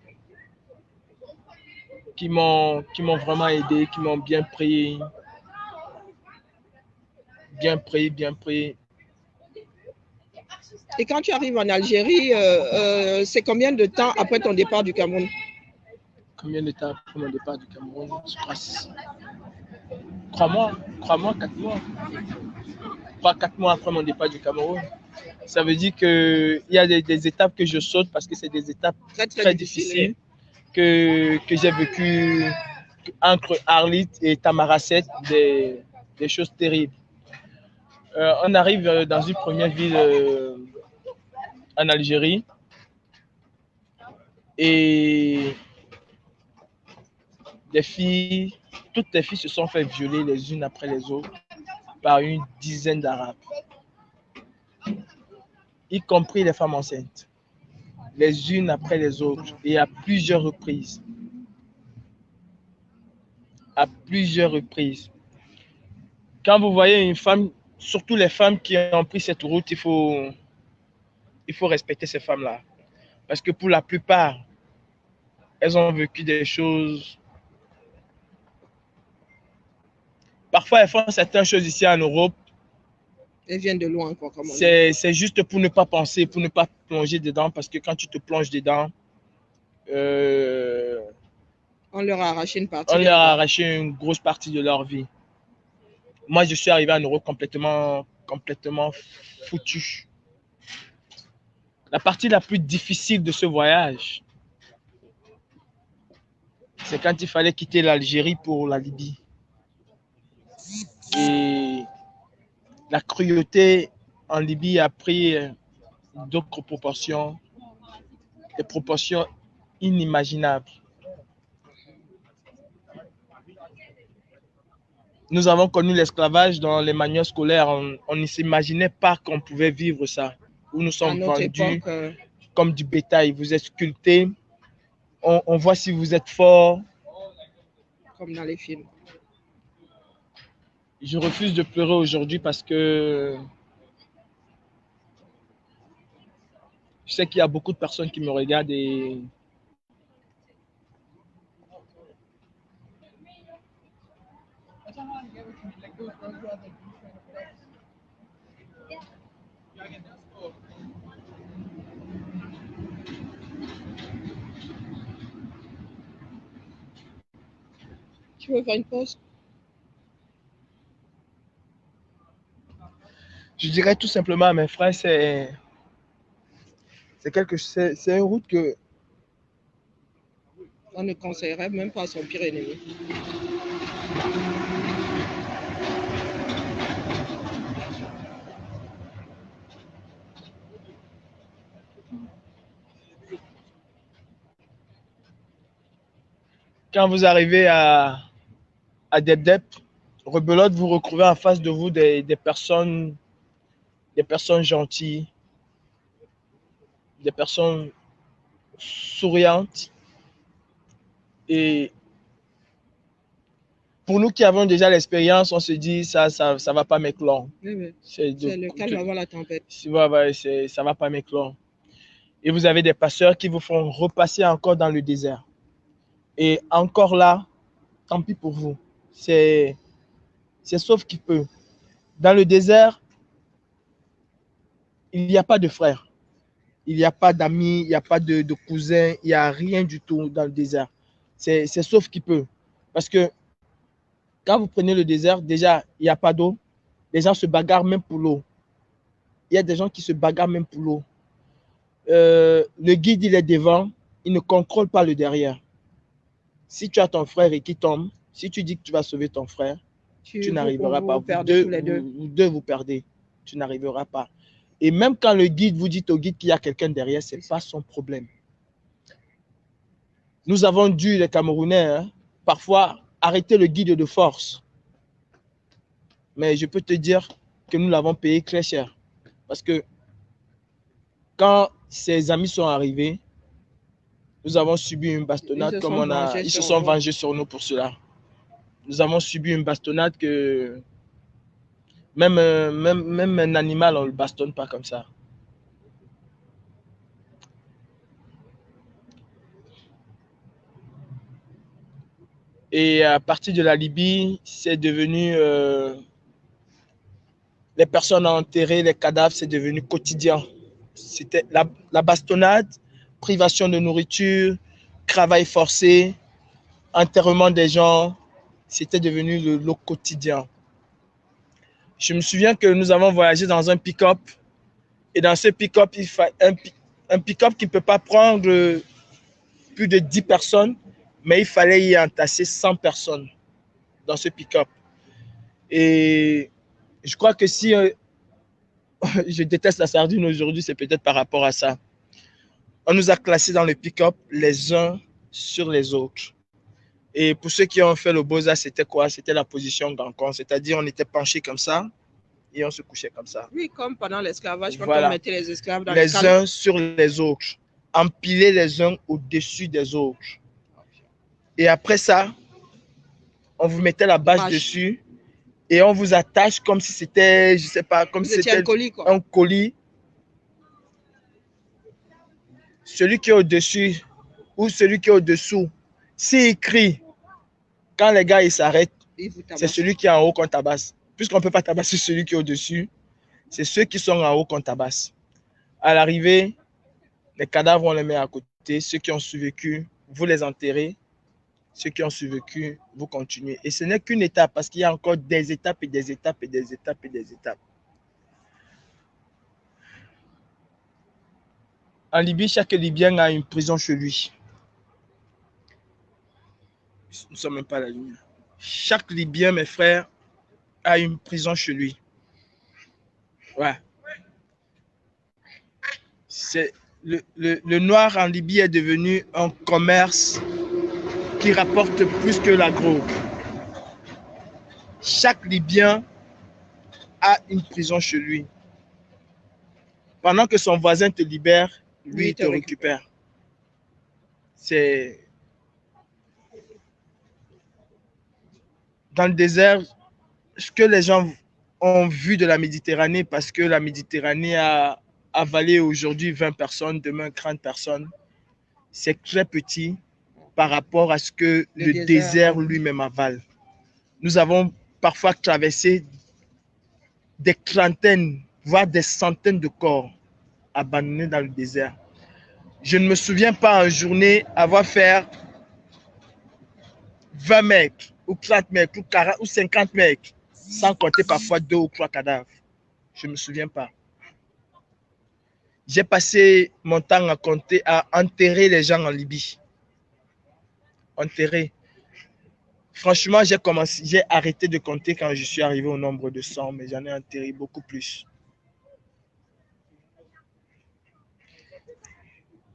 m'ont vraiment aidé, qui m'ont bien pris. Bien pris. Et quand tu arrives en Algérie, c'est combien de temps après ton départ du Cameroun? Combien de temps après mon départ du Cameroun? Je crois 3 mois, 4 mois. 3-4 mois après mon départ du Cameroun. Ça veut dire qu'il y a des étapes que je saute parce que c'est des étapes très difficiles que j'ai vécues entre Arlit et Tamaracet, des choses terribles. On arrive dans une première ville en Algérie et toutes les filles se sont fait violer les unes après les autres par une dizaine d'Arabes, y compris les femmes enceintes, les unes après les autres et à plusieurs reprises. À plusieurs reprises. Quand vous voyez une femme, surtout les femmes qui ont pris cette route, il faut respecter ces femmes-là. Parce que pour la plupart, elles ont vécu des choses. Parfois, elles font certaines choses ici en Europe. Elles viennent de loin, quoi. C'est juste pour ne pas penser, pour ne pas plonger dedans. Parce que quand tu te plonges dedans, on leur a arraché une partie. On leur a arraché une grosse partie de leur vie. Moi, je suis arrivé en Europe complètement foutu. La partie la plus difficile de ce voyage, c'est quand il fallait quitter l'Algérie pour la Libye. Et la cruauté en Libye a pris d'autres proportions, des proportions inimaginables. Nous avons connu l'esclavage dans les manuels scolaires. On ne s'imaginait pas qu'on pouvait vivre ça. Où nous sommes vendus comme du bétail. Vous êtes sculptés. On voit si vous êtes fort. Comme dans les films. Je refuse de pleurer aujourd'hui parce que je sais qu'il y a beaucoup de personnes qui me regardent et tu veux faire une pause? Je dirais tout simplement à mes frères, c'est une route que on ne conseillerait même pas à son pire ennemi. Quand vous arrivez à Dep, rebelote, vous retrouvez en face de vous des personnes gentilles, des personnes souriantes. Et pour nous qui avons déjà l'expérience, on se dit ça va pas m'éclore. Oui. C'est le calme avant la tempête. Ça va pas m'éclore. Et vous avez des passeurs qui vous font repasser encore dans le désert. Et encore là, tant pis pour vous. C'est sauf qui peut. Dans le désert, il n'y a pas de frères. Il n'y a pas d'amis, il n'y a pas de cousins, il n'y a rien du tout dans le désert. C'est sauf qui peut. Parce que quand vous prenez le désert, déjà, il n'y a pas d'eau. Les gens se bagarrent même pour l'eau. Il y a des gens qui se bagarrent même pour l'eau. Le guide, il est devant, il ne contrôle pas le derrière. Si tu as ton frère et qui tombe, si tu dis que tu vas sauver ton frère, tu n'arriveras pas. Vous deux, vous perdez. Tu n'arriveras pas. Et même quand le guide vous dit au guide qu'il y a quelqu'un derrière, ce n'est pas son problème. Nous avons dû, les Camerounais, parfois arrêter le guide de force. Mais je peux te dire que nous l'avons payé très cher. Parce que quand ses amis sont arrivés, nous avons subi une bastonnade ils se sont vengés sur nous pour cela. Nous avons subi une bastonnade que même un animal, on ne le bastonne pas comme ça. Et à partir de la Libye, c'est devenu... les personnes enterrées, les cadavres, c'est devenu quotidien. C'était la bastonnade, privation de nourriture, travail forcé, enterrement des gens, c'était devenu le lot quotidien. Je me souviens que nous avons voyagé dans un pick-up Et dans ce pick-up, il faut un pick-up qui ne peut pas prendre plus de 10 personnes, mais il fallait y entasser 100 personnes dans ce pick-up. Et je crois que si je déteste la sardine aujourd'hui, c'est peut-être par rapport à ça. On nous a classés dans le pick-up les uns sur les autres. Et pour ceux qui ont fait le Beaux-Arts, c'était quoi? C'était la position gancon, c'est-à-dire on était penché comme ça et on se couchait comme ça. Oui, comme pendant l'esclavage, quand Voilà. on mettait les esclaves dans les Les uns sur les autres, empilés les uns au-dessus des autres. Et après ça, on vous mettait la bâche dessus et on vous attache comme si c'était, je sais pas, comme si c'était un colis. Celui qui est au-dessus ou celui qui est au-dessous, s'il crie, quand les gars ils s'arrêtent, c'est celui qui est en haut qu'on tabasse. Puisqu'on ne peut pas tabasser celui qui est au-dessus, c'est ceux qui sont en haut qu'on tabasse. À l'arrivée, les cadavres, on les met à côté. Ceux qui ont survécu, vous les enterrez. Ceux qui ont survécu, vous continuez. Et ce n'est qu'une étape, parce qu'il y a encore des étapes et des étapes et des étapes et des étapes. En Libye, chaque Libyen a une prison chez lui. Nous ne sommes même pas à la lumière. Chaque Libyen, mes frères, a une prison chez lui. Ouais. C'est le noir en Libye est devenu un commerce qui rapporte plus que l'agro. Chaque Libyen a une prison chez lui. Pendant que son voisin te libère, lui, il te récupère. C'est... Dans le désert, ce que les gens ont vu de la Méditerranée, parce que la Méditerranée a avalé aujourd'hui 20 personnes, demain 30 personnes, c'est très petit par rapport à ce que le désert lui-même avale. Nous avons parfois traversé des trentaines, voire des centaines de corps abandonnés dans le désert. Je ne me souviens pas en journée avoir fait 20 mecs, ou 30 mecs, ou 40, ou 50 mecs, sans compter parfois 2 ou 3 cadavres. Je ne me souviens pas. J'ai passé mon temps à compter, à enterrer les gens en Libye. Enterrer. Franchement, j'ai arrêté de compter quand je suis arrivé au nombre de 100, mais j'en ai enterré beaucoup plus.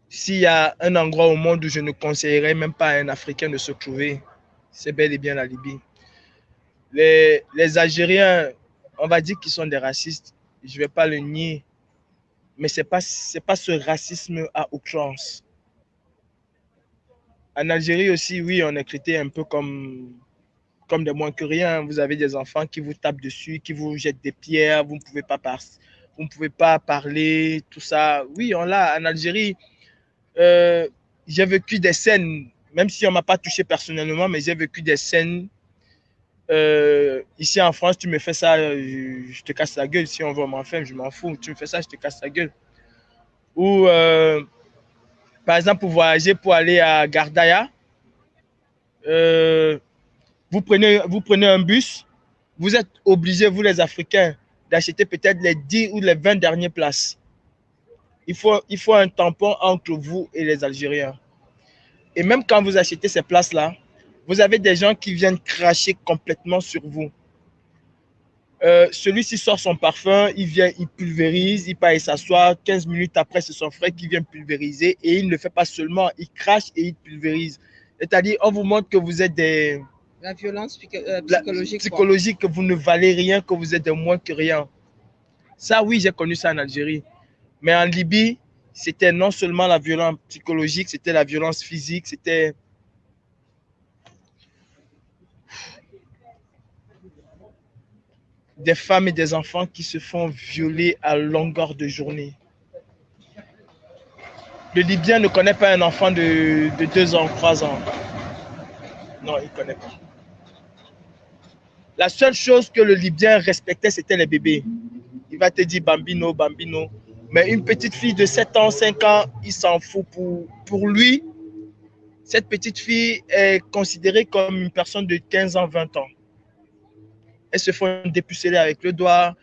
S'il y a un endroit au monde où je ne conseillerais même pas à un Africain de se trouver, c'est bel et bien la Libye. Les Algériens, on va dire qu'ils sont des racistes. Je ne vais pas le nier. Mais ce n'est pas ce racisme à outrance. En Algérie aussi, oui, on est traité un peu comme des moins que rien. Vous avez des enfants qui vous tapent dessus, qui vous jettent des pierres, vous ne pouvez pas parler, tout ça. Oui, on l'a en Algérie. J'ai vécu des scènes, même si on ne m'a pas touché personnellement, mais j'ai vécu des scènes. Ici en France, tu me fais ça, je te casse la gueule. Si on veut m'en faire, je m'en fous. Tu me fais ça, je te casse la gueule. Ou, par exemple, pour voyager, pour aller à Gardaïa, vous prenez un bus, vous êtes obligés, vous les Africains, d'acheter peut-être les 10 ou les 20 dernières places. Il faut un tampon entre vous et les Algériens. Et même quand vous achetez ces places-là, vous avez des gens qui viennent cracher complètement sur vous. Celui-ci sort son parfum, il vient, il pulvérise, il part s'asseoir. 15 minutes après, c'est son frère qui vient pulvériser. Et il ne le fait pas seulement, il crache et il pulvérise. C'est-à-dire, on vous montre que vous êtes des... La violence psychologique. Psychologique, que vous ne valez rien, que vous êtes de moins que rien. Ça, oui, j'ai connu ça en Algérie. Mais en Libye, c'était non seulement la violence psychologique, c'était la violence physique, c'était... des femmes et des enfants qui se font violer à longueur de journée. Le Libyen ne connaît pas un enfant de 2 ans, 3 ans. Non, il ne connaît pas. La seule chose que le Libyen respectait, c'était les bébés. Il va te dire bambino, bambino. Mais une petite fille de 7 ans, 5 ans, il s'en fout. Pour lui, cette petite fille est considérée comme une personne de 15 ans, 20 ans. Elles se font dépuceler avec le doigt.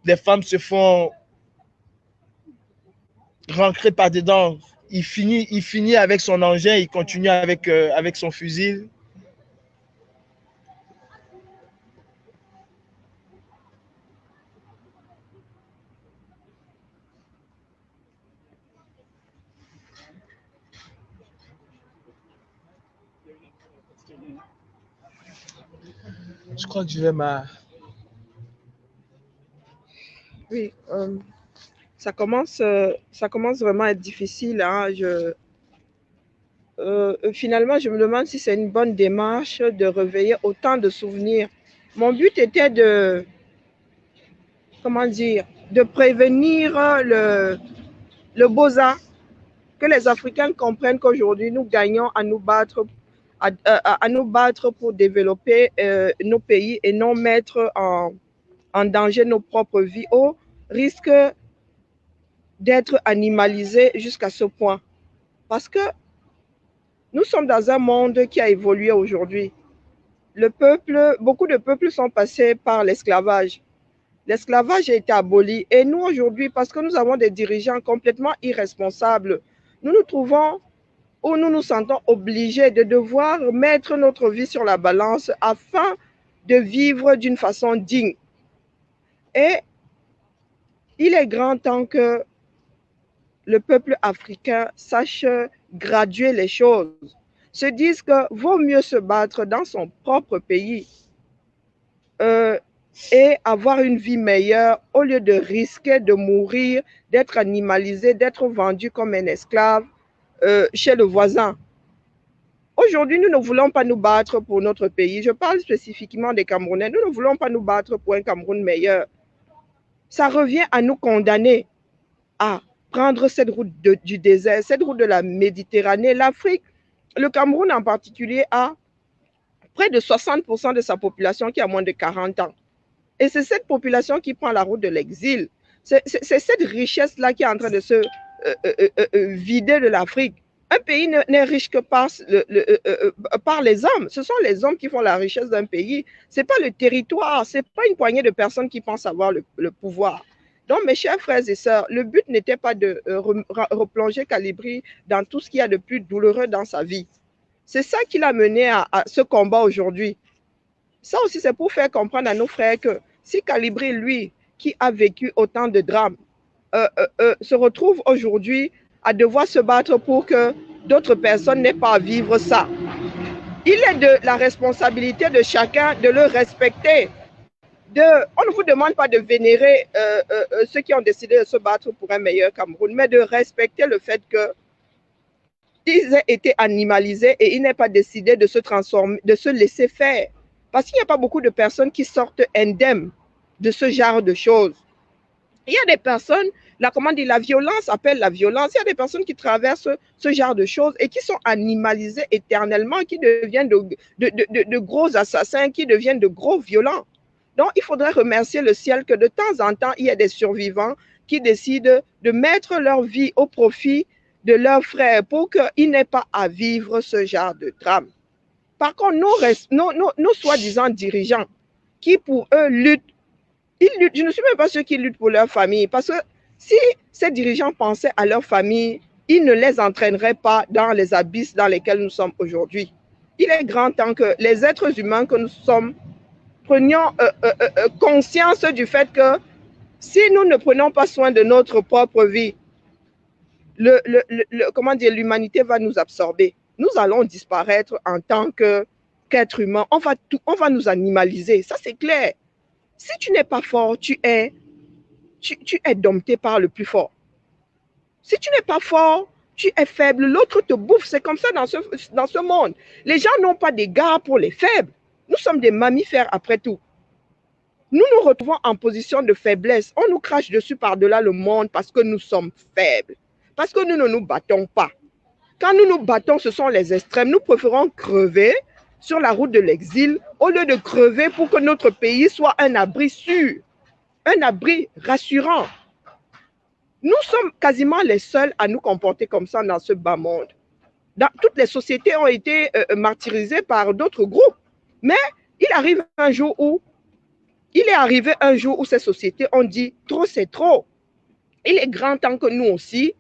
Les femmes se font rentré par dedans. Il finit avec son engin, il continue avec son fusil. Je crois que je vais Oui, ça commence vraiment à être difficile. Hein. Finalement, je me demande si c'est une bonne démarche de réveiller autant de souvenirs. Mon but était comment dire, de prévenir le Boza, que les Africains comprennent qu'aujourd'hui, nous gagnons à nous battre, à nous battre pour développer nos pays et non mettre en danger nos propres vies au risque d'être animalisés jusqu'à ce point. Parce que nous sommes dans un monde qui a évolué aujourd'hui. Beaucoup de peuples sont passés par l'esclavage. L'esclavage a été aboli et nous aujourd'hui, parce que nous avons des dirigeants complètement irresponsables, nous nous trouvons où nous nous sentons obligés de devoir mettre notre vie sur la balance afin de vivre d'une façon digne. Et il est grand temps que le peuple africain sache graduer les choses, se dise que vaut mieux se battre dans son propre pays et avoir une vie meilleure au lieu de risquer de mourir, d'être animalisé, d'être vendu comme un esclave chez le voisin. Aujourd'hui, nous ne voulons pas nous battre pour notre pays. Je parle spécifiquement des Camerounais. Nous ne voulons pas nous battre pour un Cameroun meilleur. Ça revient à nous condamner à prendre cette route du désert, cette route de la Méditerranée. L'Afrique, le Cameroun en particulier, a près de 60% de sa population qui a moins de 40 ans. Et c'est cette population qui prend la route de l'exil. C'est cette richesse-là qui est en train de se vider de l'Afrique. Un pays n'est riche que par les hommes. Ce sont les hommes qui font la richesse d'un pays. Ce n'est pas le territoire, ce n'est pas une poignée de personnes qui pensent avoir le pouvoir. Donc, mes chers frères et sœurs, le but n'était pas de replonger Kalibri dans tout ce qu'il y a de plus douloureux dans sa vie. C'est ça qui l'a mené à ce combat aujourd'hui. Ça aussi, c'est pour faire comprendre à nos frères que si Kalibri, lui, qui a vécu autant de drames, se retrouve aujourd'hui à devoir se battre pour que d'autres personnes n'aient pas à vivre ça, il est de la responsabilité de chacun de le respecter. On ne vous demande pas de vénérer ceux qui ont décidé de se battre pour un meilleur Cameroun, mais de respecter le fait qu'ils aient été animalisés et ils n'aient pas décidé de se transformer, de se laisser faire. Parce qu'il n'y a pas beaucoup de personnes qui sortent indemnes de ce genre de choses. Il y a des personnes, la violence appelle la violence. Il y a des personnes qui traversent ce genre de choses et qui sont animalisées éternellement, qui deviennent de gros assassins, qui deviennent de gros violents. Donc, il faudrait remercier le ciel que de temps en temps, il y a des survivants qui décident de mettre leur vie au profit de leurs frères pour qu'ils n'aient pas à vivre ce genre de drame. Par contre, nos soi-disant dirigeants qui, pour eux, luttent, je ne suis même pas sûr qu'ils luttent pour leur famille. Parce que si ces dirigeants pensaient à leur famille, ils ne les entraîneraient pas dans les abysses dans lesquels nous sommes aujourd'hui. Il est grand temps que les êtres humains que nous sommes prenions conscience du fait que si nous ne prenons pas soin de notre propre vie, l'humanité va nous absorber. Nous allons disparaître en tant qu'être humain. On va nous animaliser, ça c'est clair. Si tu n'es pas fort, tu es dompté par le plus fort. Si tu n'es pas fort, tu es faible, l'autre te bouffe. C'est comme ça dans ce monde. Les gens n'ont pas d'égard pour les faibles. Nous sommes des mammifères après tout. Nous nous retrouvons en position de faiblesse. On nous crache dessus par-delà le monde parce que nous sommes faibles. Parce que nous ne nous battons pas. Quand nous nous battons, ce sont les extrêmes. Nous préférons crever sur la route de l'exil au lieu de crever pour que notre pays soit un abri sûr, un abri rassurant. Nous sommes quasiment les seuls à nous comporter comme ça dans ce bas monde. Toutes les sociétés ont été martyrisées par d'autres groupes. Mais il est arrivé un jour où ces sociétés ont dit trop c'est trop. Il est grand temps que nous aussi,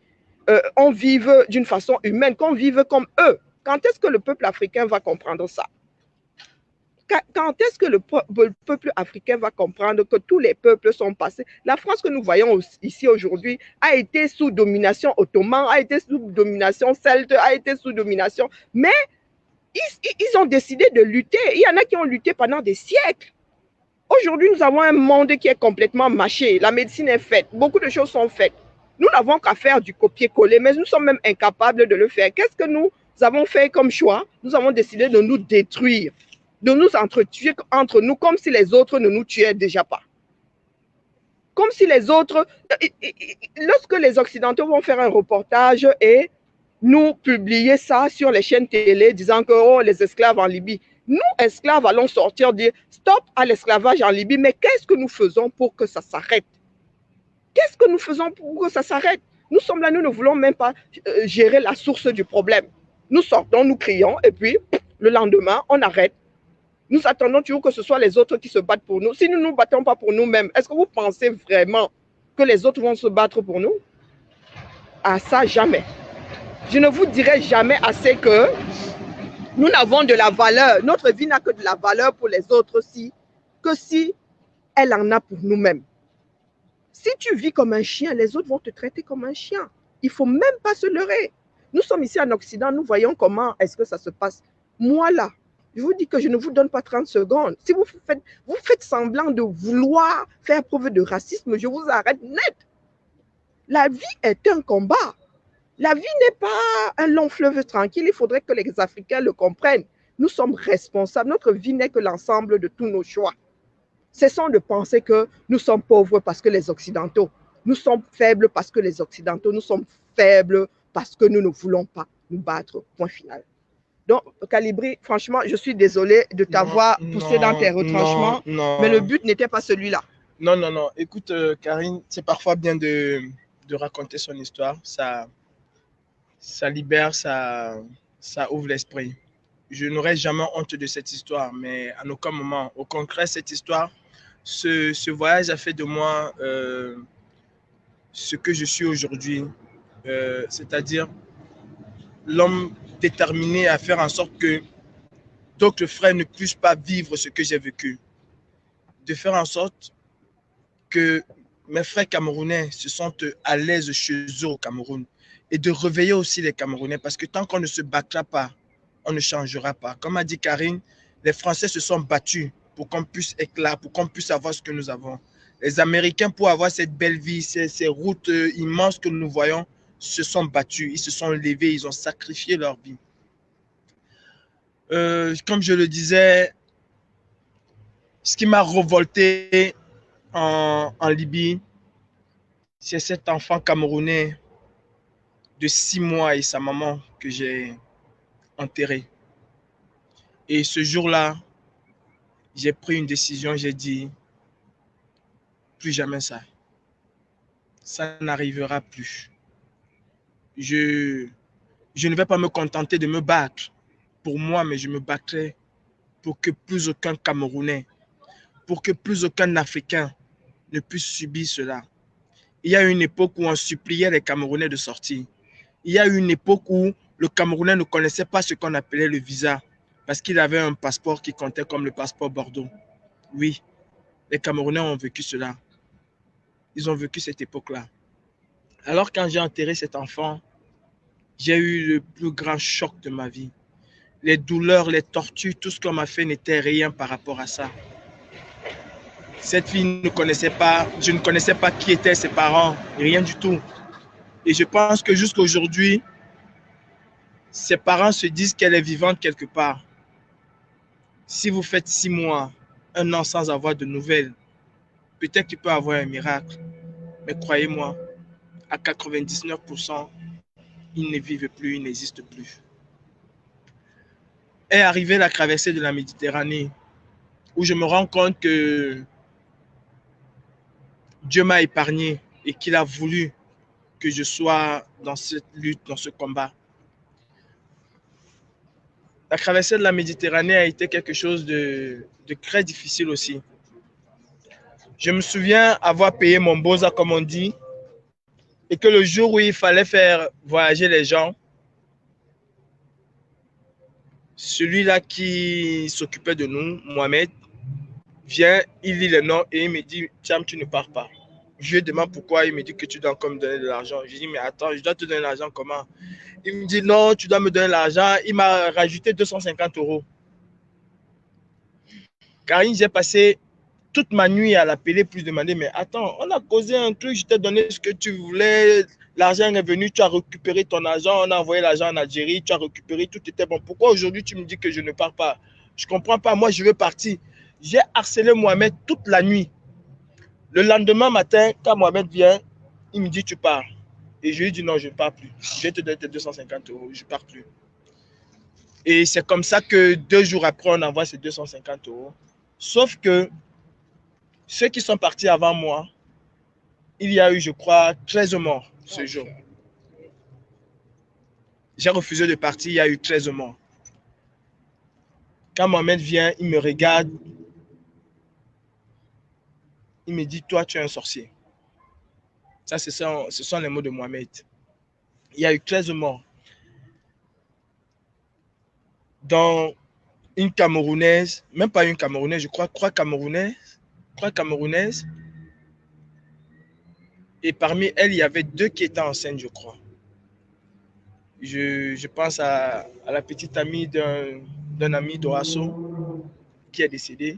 on vive d'une façon humaine, qu'on vive comme eux. Quand est-ce que le peuple africain va comprendre ça? Quand est-ce que le peuple africain va comprendre que tous les peuples sont passés? La France que nous voyons ici aujourd'hui a été sous domination ottomane, a été sous domination celte, a été sous domination, mais ils ont décidé de lutter. Il y en a qui ont lutté pendant des siècles. Aujourd'hui, nous avons un monde qui est complètement mâché. La médecine est faite, beaucoup de choses sont faites. Nous n'avons qu'à faire du copier-coller, mais nous sommes même incapables de le faire. Qu'est-ce que nous avons fait comme choix? Nous avons décidé de nous détruire, de nous entretuer entre nous comme si les autres ne nous tuaient déjà pas. Comme si les autres... Lorsque les Occidentaux vont faire un reportage et nous publier ça sur les chaînes télé disant que oh, les esclaves en Libye, nous, esclaves, allons sortir, dire stop à l'esclavage en Libye, mais qu'est-ce que nous faisons pour que ça s'arrête? Qu'est-ce que nous faisons pour que ça s'arrête? Nous sommes là, nous ne voulons même pas gérer la source du problème. Nous sortons, nous crions, et puis le lendemain, on arrête. Nous attendons toujours que ce soit les autres qui se battent pour nous. Si nous ne nous battons pas pour nous-mêmes, est-ce que vous pensez vraiment que les autres vont se battre pour nous? Ah, ça, jamais. Je ne vous dirai jamais assez que nous n'avons de la valeur. Notre vie n'a que de la valeur pour les autres que si elle en a pour nous-mêmes. Si tu vis comme un chien, les autres vont te traiter comme un chien. Il ne faut même pas se leurrer. Nous sommes ici en Occident, nous voyons comment est-ce que ça se passe. Moi là, je vous dis que je ne vous donne pas 30 secondes. Si vous faites semblant de vouloir faire preuve de racisme, je vous arrête net. La vie est un combat. La vie n'est pas un long fleuve tranquille. Il faudrait que les Africains le comprennent. Nous sommes responsables. Notre vie n'est que l'ensemble de tous nos choix. Cessons de penser que nous sommes pauvres parce que les Occidentaux. Nous sommes faibles parce que les Occidentaux. Nous sommes faibles parce que nous ne voulons pas nous battre. Point final. Donc, Calibri, franchement, je suis désolée de t'avoir poussé dans tes retranchements, mais le but n'était pas celui-là. Non, non, non. Écoute, Karine, c'est parfois bien de raconter son histoire. Ça libère, ça ouvre l'esprit. Je n'aurai jamais honte de cette histoire, mais à aucun moment. Au contraire, cette histoire, ce voyage a fait de moi ce que je suis aujourd'hui, c'est-à-dire l'homme déterminé à faire en sorte que d'autres frères ne puissent pas vivre ce que j'ai vécu. De faire en sorte que mes frères camerounais se sentent à l'aise chez eux au Cameroun et de réveiller aussi les Camerounais parce que tant qu'on ne se battra pas, on ne changera pas. Comme a dit Karine, les Français se sont battus pour qu'on puisse éclater, pour qu'on puisse avoir ce que nous avons. Les Américains, pour avoir cette belle vie, ces routes immenses que nous voyons, se sont battus, ils se sont levés, ils ont sacrifié leur vie. Comme je le disais, ce qui m'a révolté en Libye, c'est cet enfant camerounais de 6 mois et sa maman que j'ai enterré. Et ce jour-là, j'ai pris une décision, j'ai dit, plus jamais ça. Ça n'arrivera plus. Je ne vais pas me contenter de me battre pour moi, mais je me battrai pour que plus aucun Camerounais, pour que plus aucun Africain ne puisse subir cela. Il y a une époque où on suppliait les Camerounais de sortir. Il y a une époque où le Camerounais ne connaissait pas ce qu'on appelait le visa parce qu'il avait un passeport qui comptait comme le passeport Bordeaux. Oui, les Camerounais ont vécu cela. Ils ont vécu cette époque-là. Alors quand j'ai enterré cet enfant, j'ai eu le plus grand choc de ma vie. Les douleurs, les tortures, tout ce qu'on m'a fait n'était rien par rapport à ça. Cette fille ne connaissait pas, je ne connaissais pas qui étaient ses parents, rien du tout. Et je pense que jusqu'à aujourd'hui, ses parents se disent qu'elle est vivante quelque part. Si vous faites 6 mois, 1 an sans avoir de nouvelles, peut-être qu'il peut y avoir un miracle. Mais croyez-moi, à 99%, ils ne vivent plus, ils n'existent plus. Est arrivée la traversée de la Méditerranée, où je me rends compte que Dieu m'a épargné et qu'il a voulu que je sois dans cette lutte, dans ce combat. La traversée de la Méditerranée a été quelque chose de très difficile aussi. Je me souviens avoir payé mon boza, comme on dit, et que le jour où il fallait faire voyager les gens, celui-là qui s'occupait de nous, Mohamed, vient, il lit les noms et il me dit, Tiens, tu ne pars pas. Je lui demande pourquoi, il me dit que tu dois encore me donner de l'argent. Je lui dis, mais attends, je dois te donner l'argent comment? Il me dit, non, tu dois me donner l'argent. Il m'a rajouté 250 €. Karine, j'ai passé toute ma nuit à l'appeler pour lui demander, mais attends, on a causé un truc, je t'ai donné ce que tu voulais, l'argent est venu, tu as récupéré ton argent, on a envoyé l'argent en Algérie, tu as récupéré, tout était bon. Pourquoi aujourd'hui tu me dis que je ne pars pas? Je ne comprends pas, moi je veux partir. J'ai harcelé Mohamed toute la nuit. Le lendemain matin, quand Mohamed vient, il me dit, tu pars. Et je lui dis, non, je ne pars plus. Je vais te donner tes 250 €, je ne pars plus. Et c'est comme ça que 2 jours après, on envoie ces 250 €. Sauf que ceux qui sont partis avant moi, il y a eu, je crois, 13 morts ce jour. J'ai refusé de partir, il y a eu 13 morts. Quand Mohamed vient, il me regarde. Il me dit, toi, tu es un sorcier. Ça, ce sont les mots de Mohamed. Il y a eu 13 morts. Dans une Camerounaise, même pas une Camerounaise, je crois 3 Camerounaises. 3 Camerounaises. Et parmi elles, il y avait 2 qui étaient enceintes, je crois. Je pense à la petite amie d'un ami d'Oasso qui est décédé.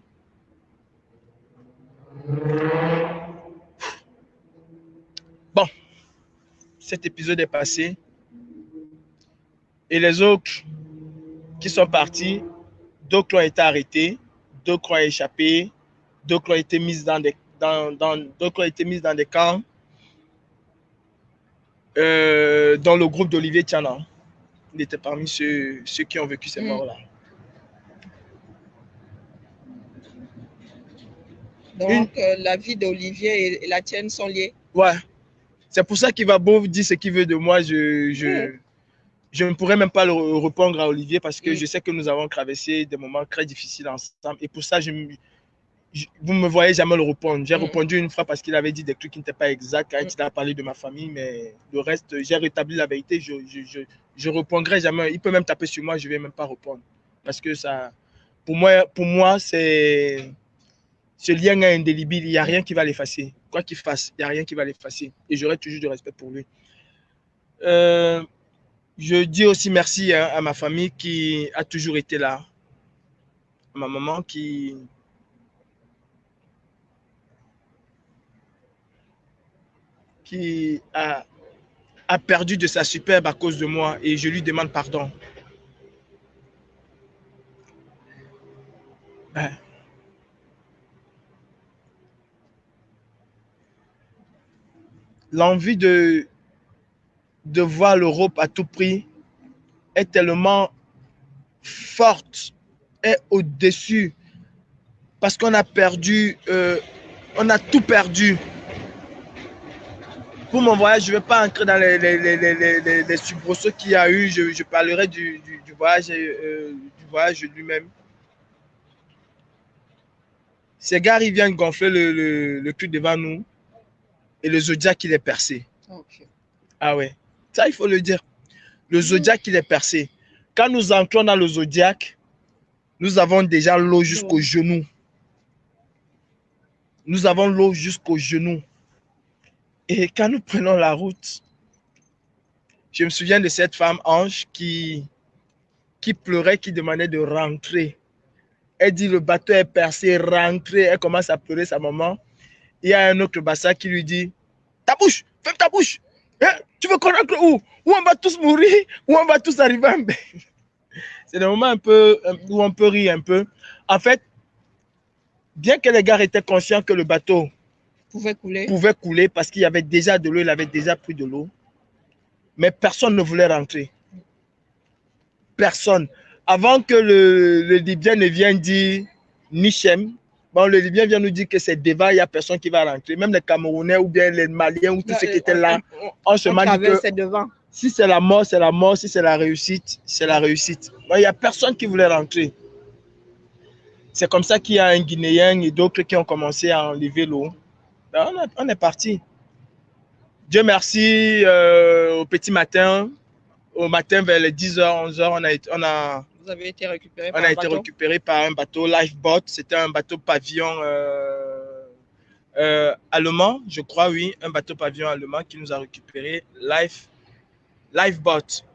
Bon, cet épisode est passé. Et les autres qui sont partis, d'autres ont été arrêtés, d'autres ont échappé, d'autres ont été mis dans des camps. Dans le groupe d'Olivier Tiana. Il était parmi ceux qui ont vécu ces morts-là. Donc, la vie d'Olivier et la tienne sont liées. Ouais. C'est pour ça qu'il va beau dire ce qu'il veut de moi. Je ne pourrais même pas le répondre à Olivier parce que je sais que nous avons traversé des moments très difficiles ensemble. Et pour ça, vous ne me voyez jamais le répondre. J'ai répondu une fois parce qu'il avait dit des trucs qui n'étaient pas exacts quand il a parlé de ma famille, mais le reste, j'ai rétabli la vérité. Je répondrai jamais. Il peut même taper sur moi, je ne vais même pas répondre. Parce que ça, pour moi c'est ce lien est indélébile. Il n'y a rien qui va l'effacer. Quoi qu'il fasse, il n'y a rien qui va l'effacer. Et j'aurai toujours du respect pour lui. Je dis aussi merci à ma famille qui a toujours été là. À ma maman qui a perdu de sa superbe à cause de moi et je lui demande pardon. L'envie de voir l'Europe à tout prix est tellement forte, est au-dessus parce qu'on a perdu, on a tout perdu. Pour mon voyage, je ne vais pas entrer dans les soubresauts qu'il y a eu. Je parlerai du voyage lui-même. Ces gars, ils viennent gonfler le cul devant nous et le Zodiac, il est percé. Okay. Ah ouais, ça, il faut le dire. Le Zodiac, il est percé. Quand nous entrons dans le Zodiac, nous avons déjà l'eau jusqu'aux genoux. Nous avons l'eau jusqu'aux genoux. Et quand nous prenons la route, je me souviens de cette femme ange qui pleurait, qui demandait de rentrer. Elle dit, le bateau est percé, rentrez. Elle commence à pleurer sa maman. Il y a un autre bassa qui lui dit, ta bouche, ferme ta bouche. Hein? Tu veux qu'on rentre où? Où on va tous mourir? Où on va tous arriver? C'est des moments un peu où on peut rire un peu. En fait, bien que les gars étaient conscients que le bateau pouvait couler parce qu'il y avait déjà de l'eau, il avait déjà pris de l'eau. Mais personne ne voulait rentrer. Personne. Avant que le Libyen ne vienne dire Nichem, bon, le Libyen vient nous dire que c'est Deva, il n'y a personne qui va rentrer. Même les Camerounais ou bien les Maliens ou tous ceux qui étaient là, on se demande que si c'est la mort, c'est la mort. Si c'est la réussite, c'est la réussite. Bon, il n'y a personne qui voulait rentrer. C'est comme ça qu'il y a un Guinéen et d'autres qui ont commencé à enlever l'eau. Ben, on est parti. Dieu merci, au petit matin, au matin vers les 10h, 11h, Vous avez été récupéré on a été récupéré par un bateau Lifeboat. C'était un bateau pavillon allemand, je crois, oui, un bateau pavillon allemand qui nous a récupéré Lifeboat.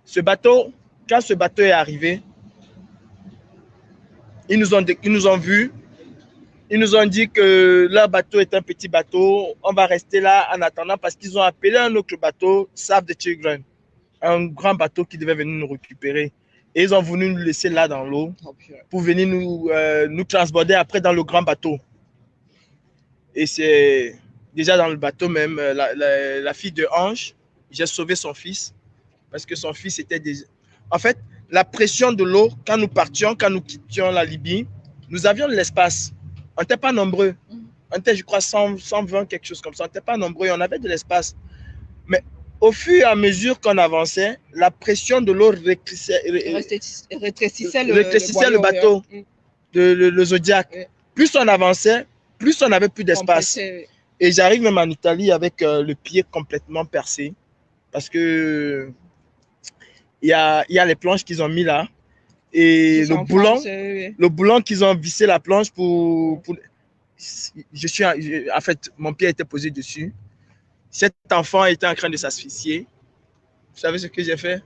Ce bateau, quand ce bateau est arrivé, ils nous ont vus. Ils nous ont dit que leur bateau est un petit bateau. On va rester là en attendant parce qu'ils ont appelé un autre bateau, Save the Children, un grand bateau qui devait venir nous récupérer. Et ils ont voulu nous laisser là dans l'eau pour venir nous transborder après dans le grand bateau. Et c'est déjà dans le bateau même, la fille de Ange, j'ai sauvé son fils parce que son fils était déjà... En fait, la pression de l'eau, quand nous partions, quand nous quittions la Libye, nous avions de l'espace. On n'était pas nombreux. On était, je crois, 120, quelque chose comme ça. On n'était pas nombreux, on avait de l'espace. Mais au fur et à mesure qu'on avançait, la pression de l'eau rétrécissait le bateau, le Zodiac. Oui. Plus on avançait, plus on n'avait plus d'espace. Et j'arrive même en Italie avec le pied complètement percé. Parce que il y a les planches qu'ils ont mis là. Et le boulon qu'ils ont vissé la planche pour en fait, mon pied était posé dessus. Cet enfant était en train de s'asphyxier. Vous savez ce que j'ai fait?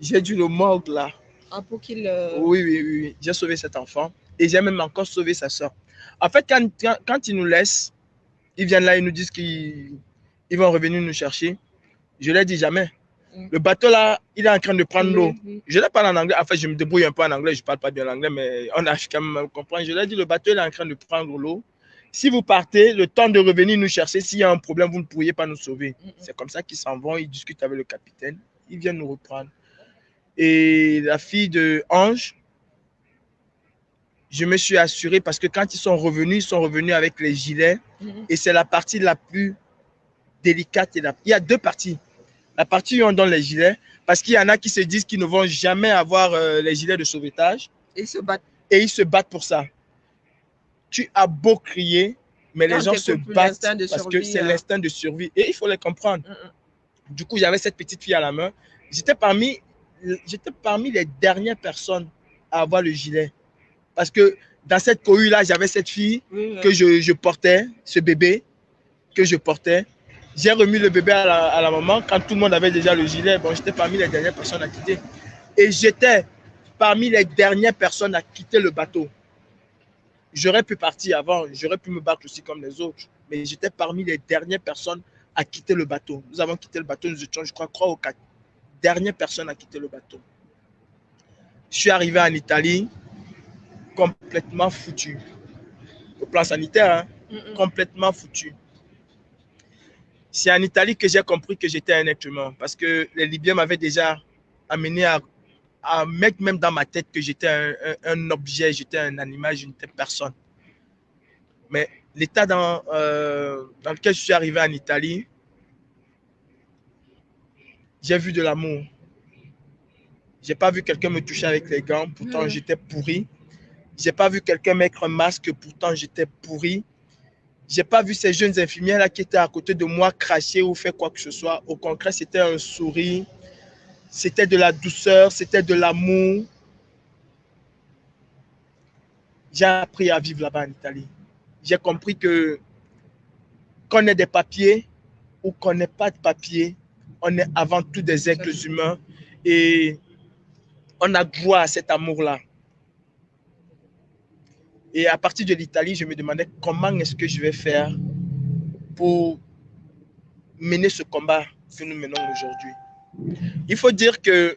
J'ai dû le mordre là. Ah, pour qu'il... Oui. J'ai sauvé cet enfant. Et j'ai même encore sauvé sa soeur. En fait, quand ils nous laissent, ils viennent là, ils nous disent qu'ils vont revenir nous chercher. Je leur dis jamais. Le bateau là, il est en train de prendre l'eau. Je leur parle en anglais. En fait, je me débrouille un peu en anglais. Je ne parle pas bien l'anglais, mais on a quand même compris. Je leur dis, le bateau il est en train de prendre l'eau. Si vous partez, le temps de revenir nous chercher, s'il y a un problème, vous ne pourriez pas nous sauver. C'est comme ça qu'ils s'en vont. Ils discutent avec le capitaine. Ils viennent nous reprendre. Et la fille de Ange, je me suis assuré parce que quand ils sont revenus avec les gilets. Et c'est la partie la plus délicate. Il y a deux parties. La partie où on donne les gilets, parce qu'il y en a qui se disent qu'ils ne vont jamais avoir les gilets de sauvetage. Et ils se battent. Et ils se battent pour ça. Tu as beau crier, mais les gens se battent parce que c'est l'instinct de survie. Et il faut les comprendre. Du coup, j'avais cette petite fille à la main. J'étais parmi les dernières personnes à avoir le gilet. Parce que dans cette cohue-là, j'avais cette fille que je portais, ce bébé que je portais. J'ai remis le bébé à la maman quand tout le monde avait déjà le gilet. Bon, j'étais parmi les dernières personnes à quitter. Et j'étais parmi les dernières personnes à quitter le bateau. J'aurais pu partir avant, j'aurais pu me battre aussi comme les autres. Mais j'étais parmi les dernières personnes à quitter le bateau. Nous avons quitté le bateau, nous étions, je crois, 3 ou 4 dernières personnes à quitter le bateau. Je suis arrivé en Italie complètement foutu. Au plan sanitaire, complètement foutu. C'est en Italie que j'ai compris que j'étais un être humain. Parce que les Libyens m'avaient déjà amené à mettre même dans ma tête que j'étais un objet, j'étais un animal, je n'étais personne. Mais l'état dans lequel je suis arrivé en Italie, j'ai vu de l'amour. Je n'ai pas vu quelqu'un me toucher avec les gants, pourtant j'étais pourri. Je n'ai pas vu quelqu'un mettre un masque, pourtant j'étais pourri. Je n'ai pas vu ces jeunes infirmières là qui étaient à côté de moi cracher ou faire quoi que ce soit. Au contraire, c'était un sourire, c'était de la douceur, c'était de l'amour. J'ai appris à vivre là-bas en Italie. J'ai compris que qu'on ait des papiers ou qu'on n'ait pas de papiers, on est avant tout des êtres humains et on a droit à cet amour-là. Et à partir de l'Italie, je me demandais comment est-ce que je vais faire pour mener ce combat que nous menons aujourd'hui. Il faut dire que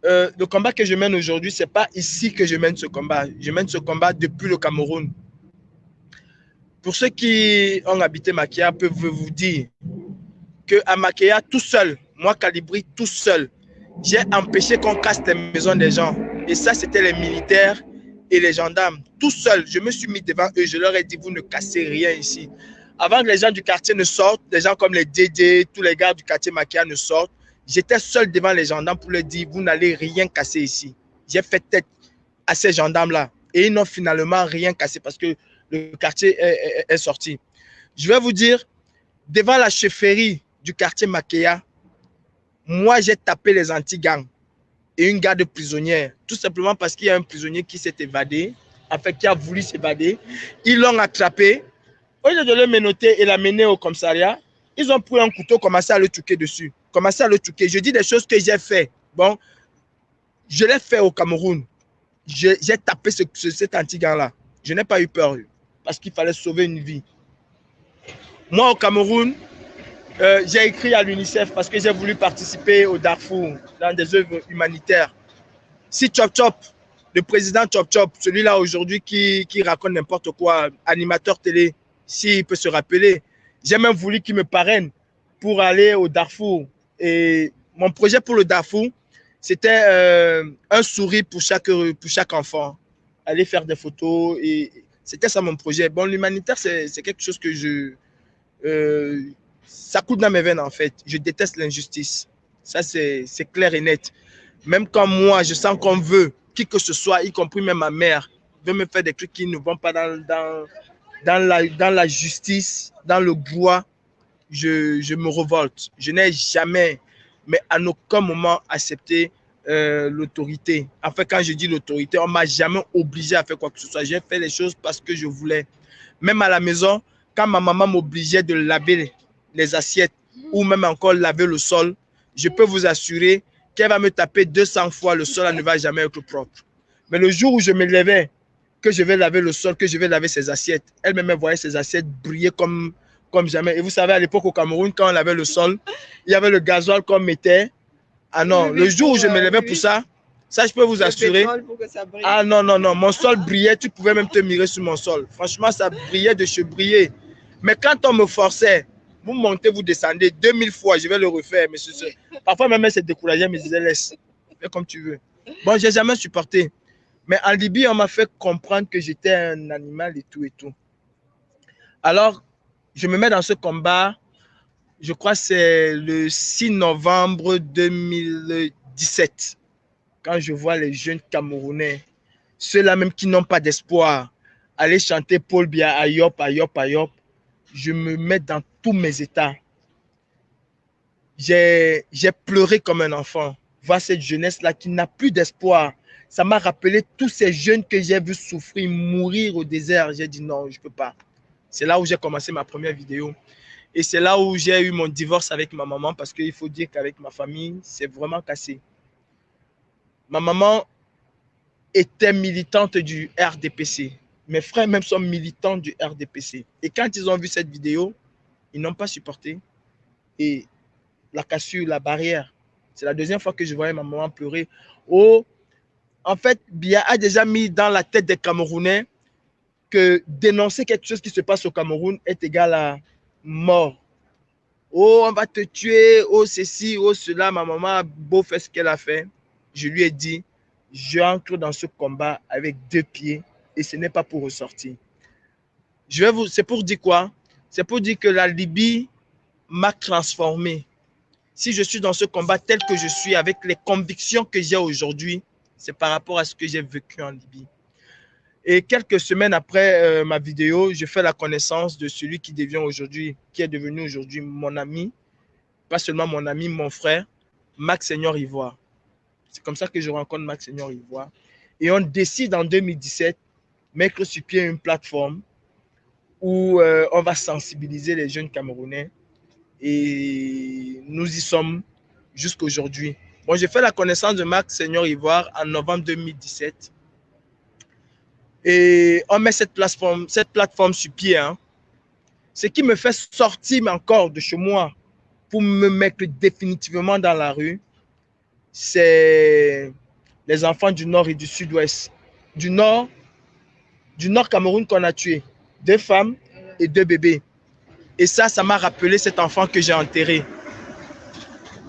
le combat que je mène aujourd'hui, ce n'est pas ici que je mène ce combat. Je mène ce combat depuis le Cameroun. Pour ceux qui ont habité Makéa, peuvent vous dire qu'à Makéa, tout seul, moi, Calibri, tout seul, j'ai empêché qu'on casse les maisons des gens. Et ça, c'était les militaires et les gendarmes. Tout seul, je me suis mis devant eux, je leur ai dit, vous ne cassez rien ici. Avant que les gens du quartier ne sortent, des gens comme les Dédé, tous les gars du quartier Makéa ne sortent, j'étais seul devant les gendarmes pour leur dire, vous n'allez rien casser ici. J'ai fait tête à ces gendarmes-là. Et ils n'ont finalement rien cassé parce que le quartier est sorti. Je vais vous dire, devant la chefferie du quartier Makéa, moi, j'ai tapé les anti-gangs et une garde prisonnière, tout simplement parce qu'il y a un prisonnier qui s'est évadé, en fait, qui a voulu s'évader. Ils l'ont attrapé. Au lieu de le menotter et l'amener au commissariat, ils ont pris un couteau, commencé à le touquer dessus. Commencé à le touquer. Je dis des choses que j'ai fait. Bon, je l'ai fait au Cameroun. J'ai tapé cet anti-gang-là. Je n'ai pas eu peur parce qu'il fallait sauver une vie. Moi, au Cameroun, j'ai écrit à l'UNICEF parce que j'ai voulu participer au Darfour dans des œuvres humanitaires. Si Chop Chop, le président Chop Chop, celui-là aujourd'hui qui raconte n'importe quoi, animateur télé, s'il peut se rappeler, j'ai même voulu qu'il me parraine pour aller au Darfour. Et mon projet pour le Darfour, c'était un sourire pour chaque enfant. Aller faire des photos. Et c'était ça mon projet. Bon, l'humanitaire, c'est quelque chose que ça coule dans mes veines en fait. Je déteste l'injustice. Ça, c'est clair et net. Même quand moi, je sens qu'on veut, qui que ce soit, y compris même ma mère, veut me faire des trucs qui ne vont pas dans la justice, dans le bois, je me révolte. Je n'ai jamais, mais à aucun moment, accepté l'autorité. En fait, quand je dis l'autorité, on ne m'a jamais obligé à faire quoi que ce soit. J'ai fait les choses parce que je voulais. Même à la maison, quand ma maman m'obligeait de laver les assiettes ou même encore laver le sol, je peux vous assurer qu'elle va me taper 200 fois, le sol ne va jamais être propre. Mais le jour où je me levais, que je vais laver le sol, que je vais laver ses assiettes, elle-même voyait ses assiettes briller comme jamais. Et vous savez, à l'époque au Cameroun, quand on lavait le sol, il y avait le gasoil qu'on mettait. Ah non, le jour où je me levais pour ça, je peux vous assurer. Ah non, non, non, mon sol brillait, tu pouvais même te mirer sur mon sol. Franchement, ça brillait de chez briller. Mais quand on me forçait, vous montez, vous descendez 2000 fois, je vais le refaire. Mais parfois même, elle s'est découragée, mais je disais, laisse, fais comme tu veux. Bon, j'ai jamais supporté. Mais en Libye, on m'a fait comprendre que j'étais un animal et tout et tout. Alors, je me mets dans ce combat, je crois que c'est le 6 novembre 2017, quand je vois les jeunes Camerounais, ceux-là même qui n'ont pas d'espoir, aller chanter Paul Biya, Ayop, Ayop, Ayop, je me mets dans tous mes états. J'ai pleuré comme un enfant, voir cette jeunesse-là qui n'a plus d'espoir. Ça m'a rappelé tous ces jeunes que j'ai vus souffrir, mourir au désert. J'ai dit non, je ne peux pas. C'est là où j'ai commencé ma première vidéo. Et c'est là où j'ai eu mon divorce avec ma maman parce qu'il faut dire qu'avec ma famille, c'est vraiment cassé. Ma maman était militante du RDPC. Mes frères même sont militants du RDPC. Et quand ils ont vu cette vidéo, ils n'ont pas supporté. Et la cassure, la barrière, c'est la deuxième fois que je voyais ma maman pleurer. Oh, en fait, Biya a déjà mis dans la tête des Camerounais que dénoncer quelque chose qui se passe au Cameroun est égal à mort. Oh, on va te tuer, oh ceci, oh cela. Ma maman a beau faire ce qu'elle a fait. Je lui ai dit, j'entre dans ce combat avec 2 pieds et ce n'est pas pour ressortir. C'est pour dire quoi? C'est pour dire que la Libye m'a transformé. Si je suis dans ce combat tel que je suis, avec les convictions que j'ai aujourd'hui, c'est par rapport à ce que j'ai vécu en Libye. Et quelques semaines après ma vidéo, je fais la connaissance de celui qui est devenu aujourd'hui mon ami, pas seulement mon ami, mon frère, Max Seigneur Ivoire. C'est comme ça que je rencontre Max Seigneur Ivoire. Et on décide en 2017 mettre sur pied une plateforme où on va sensibiliser les jeunes Camerounais. Et nous y sommes jusqu'à aujourd'hui. Bon, j'ai fait la connaissance de Max Seigneur Ivoire en novembre 2017. Et on met cette plateforme sur pied. Hein. Ce qui me fait sortir encore de chez moi pour me mettre définitivement dans la rue, c'est les enfants du Nord et du Sud-Ouest. Du Nord Cameroun qu'on a tué. 2 femmes et 2 bébés. Et ça m'a rappelé cet enfant que j'ai enterré.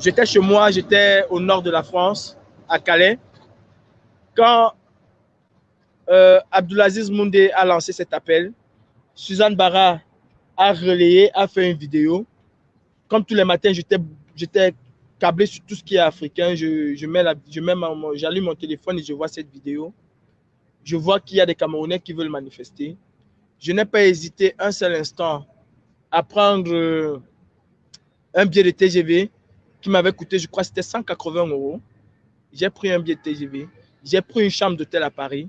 J'étais chez moi, j'étais au nord de la France, à Calais, quand Abdulaziz Moundé a lancé cet appel. Suzanne Bara a relayé, a fait une vidéo. Comme tous les matins, j'étais câblé sur tout ce qui est africain. J'allume mon téléphone et je vois cette vidéo. Je vois qu'il y a des Camerounais qui veulent manifester. Je n'ai pas hésité un seul instant à prendre un billet de TGV qui m'avait coûté, je crois, c'était 180 €. J'ai pris un billet de TGV, j'ai pris une chambre d'hôtel à Paris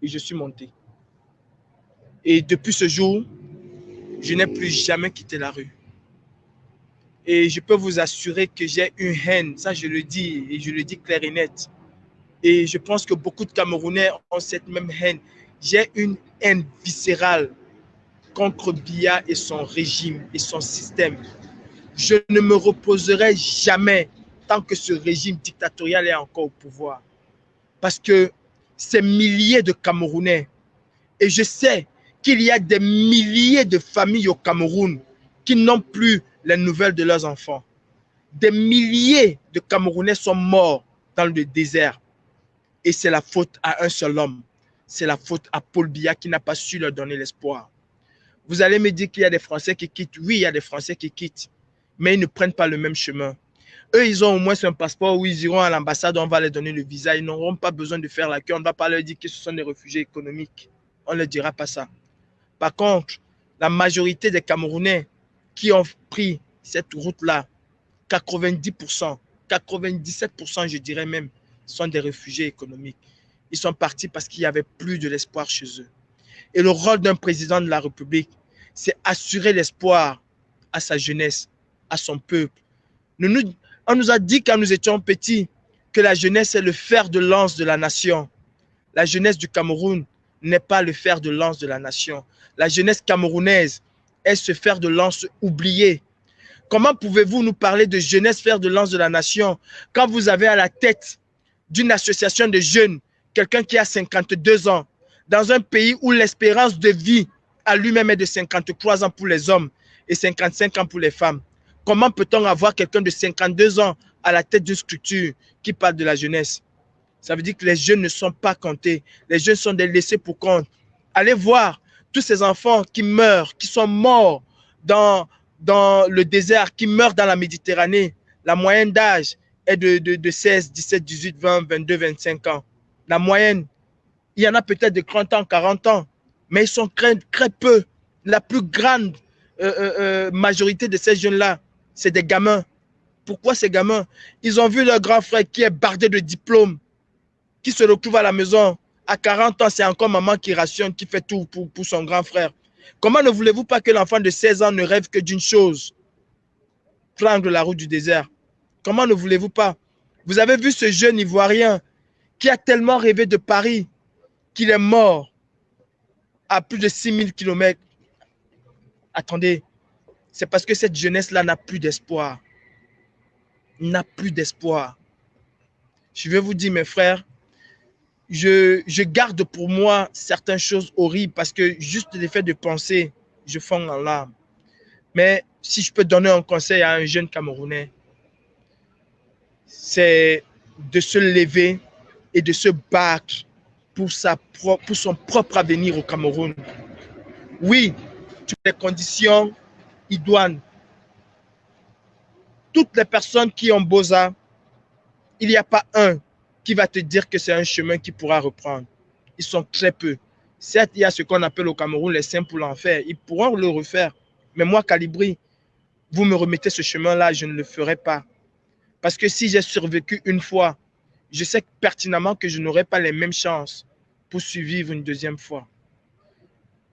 et je suis monté. Et depuis ce jour, je n'ai plus jamais quitté la rue. Et je peux vous assurer que j'ai une haine, ça je le dis, et je le dis clair et net. Et je pense que beaucoup de Camerounais ont cette même haine. J'ai une haine viscérale contre Biya et son régime et son système. Je ne me reposerai jamais tant que ce régime dictatorial est encore au pouvoir. Parce que c'est milliers de Camerounais. Et je sais qu'il y a des milliers de familles au Cameroun qui n'ont plus les nouvelles de leurs enfants. Des milliers de Camerounais sont morts dans le désert. Et c'est la faute à un seul homme. C'est la faute à Paul Biya qui n'a pas su leur donner l'espoir. Vous allez me dire qu'il y a des Français qui quittent. Oui, il y a des Français qui quittent. Mais ils ne prennent pas le même chemin. Eux, ils ont au moins un passeport où ils iront à l'ambassade, on va leur donner le visa. Ils n'auront pas besoin de faire la queue. On ne va pas leur dire que ce sont des réfugiés économiques. On ne leur dira pas ça. Par contre, la majorité des Camerounais qui ont pris cette route-là, 90%, 97%, je dirais même, sont des réfugiés économiques. Ils sont partis parce qu'il n'y avait plus de l'espoir chez eux. Et le rôle d'un président de la République, c'est assurer l'espoir à sa jeunesse, à son peuple. On nous a dit quand nous étions petits que la jeunesse est le fer de lance de la nation. La jeunesse du Cameroun n'est pas le fer de lance de la nation. La jeunesse camerounaise est ce fer de lance oublié. Comment pouvez-vous nous parler de jeunesse fer de lance de la nation quand vous avez à la tête d'une association de jeunes quelqu'un qui a 52 ans dans un pays où l'espérance de vie à lui-même est de 53 ans pour les hommes et 55 ans pour les femmes? Comment peut-on avoir quelqu'un de 52 ans à la tête d'une structure qui parle de la jeunesse? Ça veut dire que les jeunes ne sont pas comptés. Les jeunes sont des laissés pour compte. Allez voir tous ces enfants qui meurent, qui sont morts dans le désert, qui meurent dans la Méditerranée. La moyenne d'âge est de 16, 17, 18, 20, 22, 25 ans. La moyenne, il y en a peut-être de 30 ans, 40 ans, mais ils sont très peu. La plus grande majorité de ces jeunes-là, c'est des gamins. Pourquoi ces gamins? Ils ont vu leur grand frère qui est bardé de diplômes, qui se retrouve à la maison. À 40 ans, c'est encore maman qui rationne, qui fait tout pour son grand frère. Comment ne voulez-vous pas que l'enfant de 16 ans ne rêve que d'une chose? Prendre la route du désert. Comment ne voulez-vous pas? Vous avez vu ce jeune Ivoirien qui a tellement rêvé de Paris qu'il est mort à plus de 6000 km. Attendez, c'est parce que cette jeunesse-là n'a plus d'espoir. N'a plus d'espoir. Je vais vous dire, mes frères, je garde pour moi certaines choses horribles parce que juste l'effet de penser, je fonds en larmes. Mais si je peux donner un conseil à un jeune Camerounais, c'est de se lever et de se battre pour son propre avenir au Cameroun. Oui, toutes les conditions idoines. Toutes les personnes qui ont Boza, il n'y a pas un qui va te dire que c'est un chemin qui pourra reprendre. Ils sont très peu. Certes, il y a ce qu'on appelle au Cameroun les saints pour l'enfer. Ils pourront le refaire. Mais moi, Calibri, vous me remettez ce chemin-là, je ne le ferai pas. Parce que si j'ai survécu une fois, je sais pertinemment que je n'aurai pas les mêmes chances pour survivre une deuxième fois.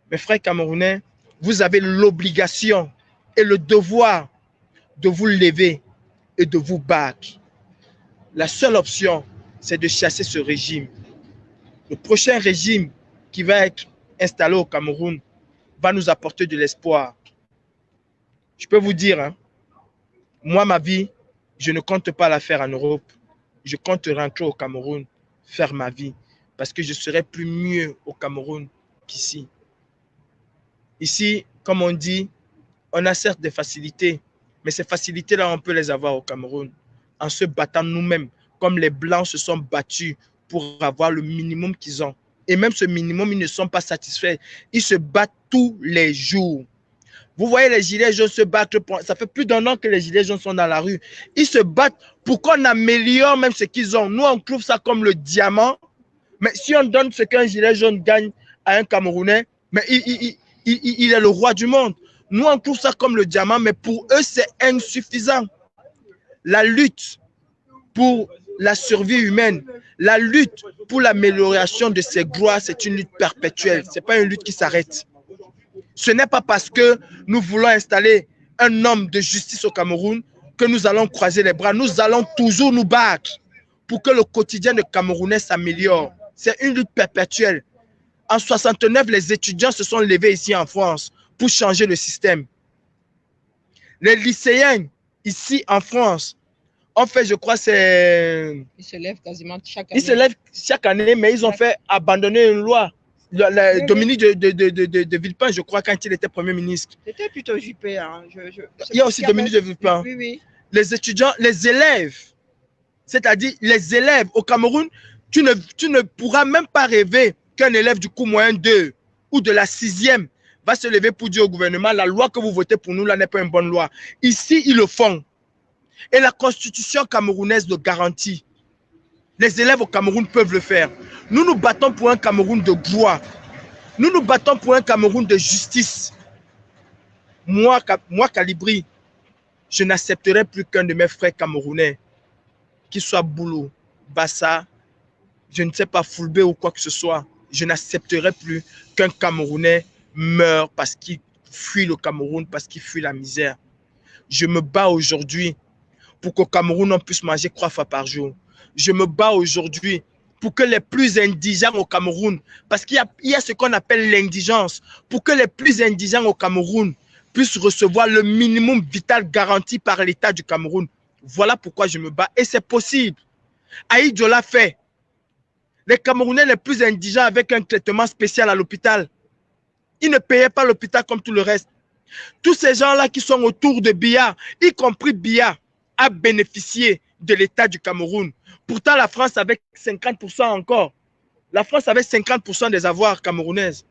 Mes frères camerounais, vous avez l'obligation et le devoir de vous lever et de vous battre. La seule option, c'est de chasser ce régime. Le prochain régime qui va être installé au Cameroun va nous apporter de l'espoir. Je peux vous dire, hein, moi, ma vie, je ne compte pas la faire en Europe. Je compte rentrer au Cameroun, faire ma vie, parce que je serai plus mieux au Cameroun qu'ici. Ici, comme on dit, on a certes des facilités, mais ces facilités-là, on peut les avoir au Cameroun en se battant nous-mêmes, comme les Blancs se sont battus pour avoir le minimum qu'ils ont. Et même ce minimum, ils ne sont pas satisfaits. Ils se battent tous les jours. Vous voyez les gilets jaunes se battre, ça fait plus d'1 an que les gilets jaunes sont dans la rue. Ils se battent pour qu'on améliore même ce qu'ils ont. Nous, on trouve ça comme le diamant. Mais si on donne ce qu'un gilet jaune gagne à un Camerounais, mais il est le roi du monde. Nous, on trouve ça comme le diamant, mais pour eux, c'est insuffisant. La lutte pour la survie humaine, la lutte pour l'amélioration de ces gloires, c'est une lutte perpétuelle. Ce n'est pas une lutte qui s'arrête. Ce n'est pas parce que nous voulons installer un homme de justice au Cameroun que nous allons croiser les bras. Nous allons toujours nous battre pour que le quotidien de Camerounais s'améliore. C'est une lutte perpétuelle. En 69, les étudiants se sont levés ici en France pour changer le système. Les lycéens ici en France ont fait, je crois, c'est... Ils se lèvent quasiment chaque année. Ils se lèvent chaque année, mais ils ont fait abandonner une loi. Dominique de Villepin, je crois, quand il était Premier ministre. C'était plutôt Juppé. Hein. Il y a aussi Dominique de Villepin. Oui, oui. Les étudiants, les élèves, c'est-à-dire les élèves au Cameroun, tu ne pourras même pas rêver qu'un élève du cours moyen 2 ou de la 6e va se lever pour dire au gouvernement, la loi que vous votez pour nous, là, n'est pas une bonne loi. Ici, ils le font. Et la constitution camerounaise le garantit. Les élèves au Cameroun peuvent le faire. Nous nous battons pour un Cameroun de gloire. Nous nous battons pour un Cameroun de justice. Moi Kalibri, je n'accepterai plus qu'un de mes frères camerounais, qu'il soit Boulou, Bassa, je ne sais pas, Fulbé ou quoi que ce soit, je n'accepterai plus qu'un Camerounais meure parce qu'il fuit le Cameroun, parce qu'il fuit la misère. Je me bats aujourd'hui pour qu'au Cameroun, on puisse manger 3 fois par jour. Je me bats aujourd'hui pour que les plus indigents au Cameroun, parce qu'il y a ce qu'on appelle l'indigence, pour que les plus indigents au Cameroun puissent recevoir le minimum vital garanti par l'État du Cameroun. Voilà pourquoi je me bats. Et c'est possible. Aïdjo l'a fait. Les Camerounais les plus indigents avec un traitement spécial à l'hôpital. Ils ne payaient pas l'hôpital comme tout le reste. Tous ces gens-là qui sont autour de Biya, y compris Biya, a bénéficié de l'État du Cameroun. Pourtant, la France avait 50% encore. La France avait 50% des avoirs camerounaises.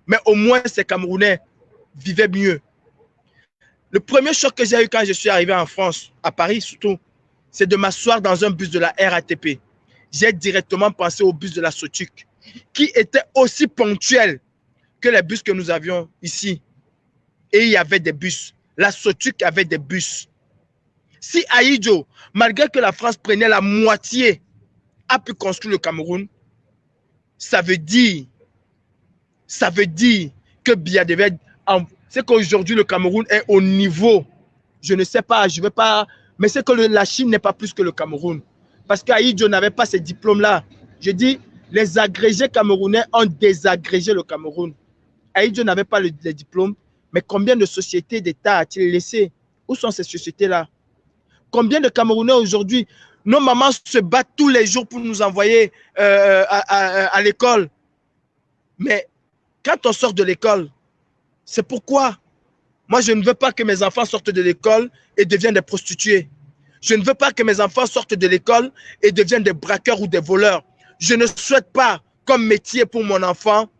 Mais au moins, ces Camerounais vivaient mieux. Le premier choc que j'ai eu quand je suis arrivé en France, à Paris surtout, c'est de m'asseoir dans un bus de la RATP. J'ai directement pensé au bus de la SOTUC, qui était aussi ponctuel que les bus que nous avions ici. Et il y avait des bus. La SOTUC avait des bus. Si Aïdjo, malgré que la France prenait la moitié, a pu construire le Cameroun, ça veut dire que Biya devait être... C'est qu'aujourd'hui, le Cameroun est au niveau. Je ne sais pas, je ne vais pas... Mais c'est que la Chine n'est pas plus que le Cameroun. Parce qu'Aïdjo n'avait pas ces diplômes-là. Je dis, les agrégés camerounais ont désagrégé le Cameroun. Aïdjo n'avait pas les diplômes, mais combien de sociétés d'État a-t-il laissé? Où sont ces sociétés-là? Combien de Camerounais aujourd'hui, nos mamans se battent tous les jours pour nous envoyer à l'école. Mais quand on sort de l'école, c'est pourquoi moi je ne veux pas que mes enfants sortent de l'école et deviennent des prostituées. Je ne veux pas que mes enfants sortent de l'école et deviennent des braqueurs ou des voleurs. Je ne souhaite pas comme métier pour mon enfant,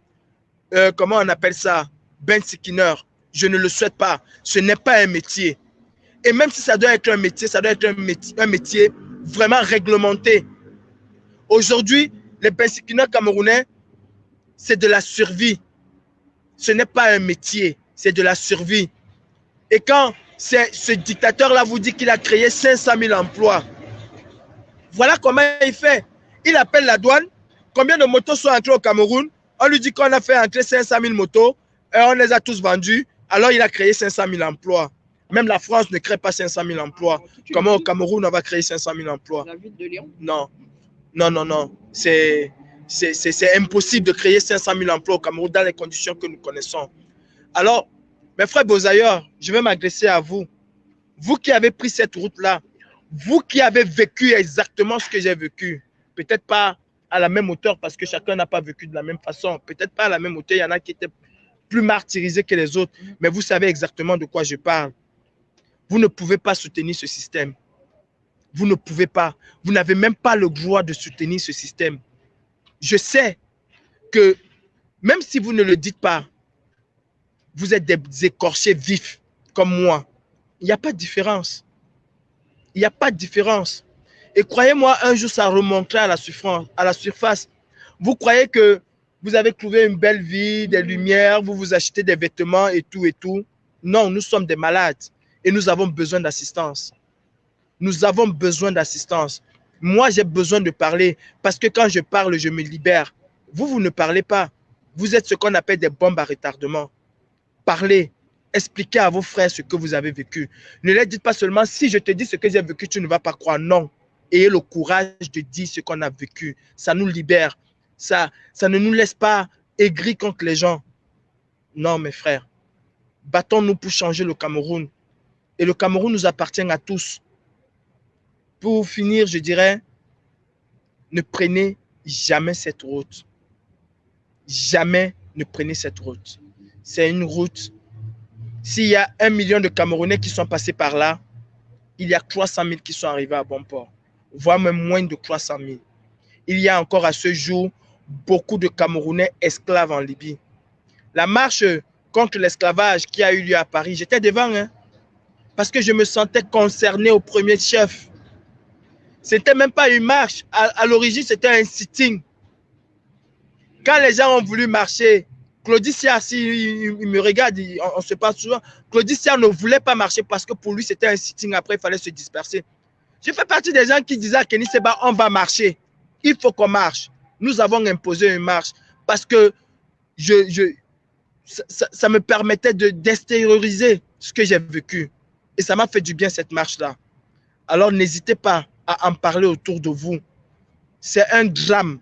comment on appelle ça, Ben Sikiner. Je ne le souhaite pas. Ce n'est pas un métier. Et même si ça doit être un métier, ça doit être un métier vraiment réglementé. Aujourd'hui, les Bensikina camerounais, c'est de la survie. Ce n'est pas un métier, c'est de la survie. Et quand ce dictateur-là vous dit qu'il a créé 500 000 emplois, voilà comment il fait. Il appelle la douane. Combien de motos sont entrées au Cameroun? On lui dit qu'on a fait entrer 500 000 motos et on les a tous vendus. Alors il a créé 500 000 emplois. Même la France ne crée pas 500 000 emplois. Comment au Cameroun on va créer 500 000 emplois? La ville de Lyon? Non, non, non, non. C'est impossible de créer 500 000 emplois au Cameroun dans les conditions que nous connaissons. Alors, mes frères Bozailleurs, je vais m'adresser à vous. Vous qui avez pris cette route-là, vous qui avez vécu exactement ce que j'ai vécu, peut-être pas à la même hauteur parce que chacun n'a pas vécu de la même façon. Peut-être pas à la même hauteur, il y en a qui étaient plus martyrisés que les autres, mais vous savez exactement de quoi je parle. Vous ne pouvez pas soutenir ce système. Vous ne pouvez pas. Vous n'avez même pas le droit de soutenir ce système. Je sais que même si vous ne le dites pas, vous êtes des écorchés vifs comme moi. Il n'y a pas de différence. Il n'y a pas de différence. Et croyez-moi, un jour, ça remontera à la surface. Vous croyez que vous avez trouvé une belle vie, des lumières, vous vous achetez des vêtements et tout et tout. Non, nous sommes des malades et nous avons besoin d'assistance. Nous avons besoin d'assistance. Moi, j'ai besoin de parler parce que quand je parle, je me libère. Vous, vous ne parlez pas. Vous êtes ce qu'on appelle des bombes à retardement. Parlez. Expliquez à vos frères ce que vous avez vécu. Ne leur dites pas seulement, si je te dis ce que j'ai vécu, tu ne vas pas croire. Non. Ayez le courage de dire ce qu'on a vécu. Ça nous libère. Ça ne nous laisse pas aigris contre les gens. Non, mes frères. Battons-nous pour changer le Cameroun. Et le Cameroun nous appartient à tous. Pour finir, je dirais, ne prenez jamais cette route. Jamais ne prenez cette route. C'est une route. S'il y a 1 million de Camerounais qui sont passés par là, il y a 300 000 qui sont arrivés à bon port, voire même moins de 300 000. Il y a encore à ce jour beaucoup de Camerounais esclaves en Libye. La marche contre l'esclavage qui a eu lieu à Paris, j'étais devant, hein, parce que je me sentais concerné au premier chef. C'était même pas une marche. À l'origine, c'était un sitting. Quand les gens ont voulu marcher, Claudicia, il me regarde, on se parle souvent. Claudicia ne voulait pas marcher parce que pour lui, c'était un sitting. Après, il fallait se disperser. Je fais partie des gens qui disaient à Kenny Seba, on va marcher. Il faut qu'on marche. Nous avons imposé une marche parce que ça me permettait d'extérioriser ce que j'ai vécu. Et ça m'a fait du bien, cette marche-là. Alors, n'hésitez pas à en parler autour de vous. C'est un drame.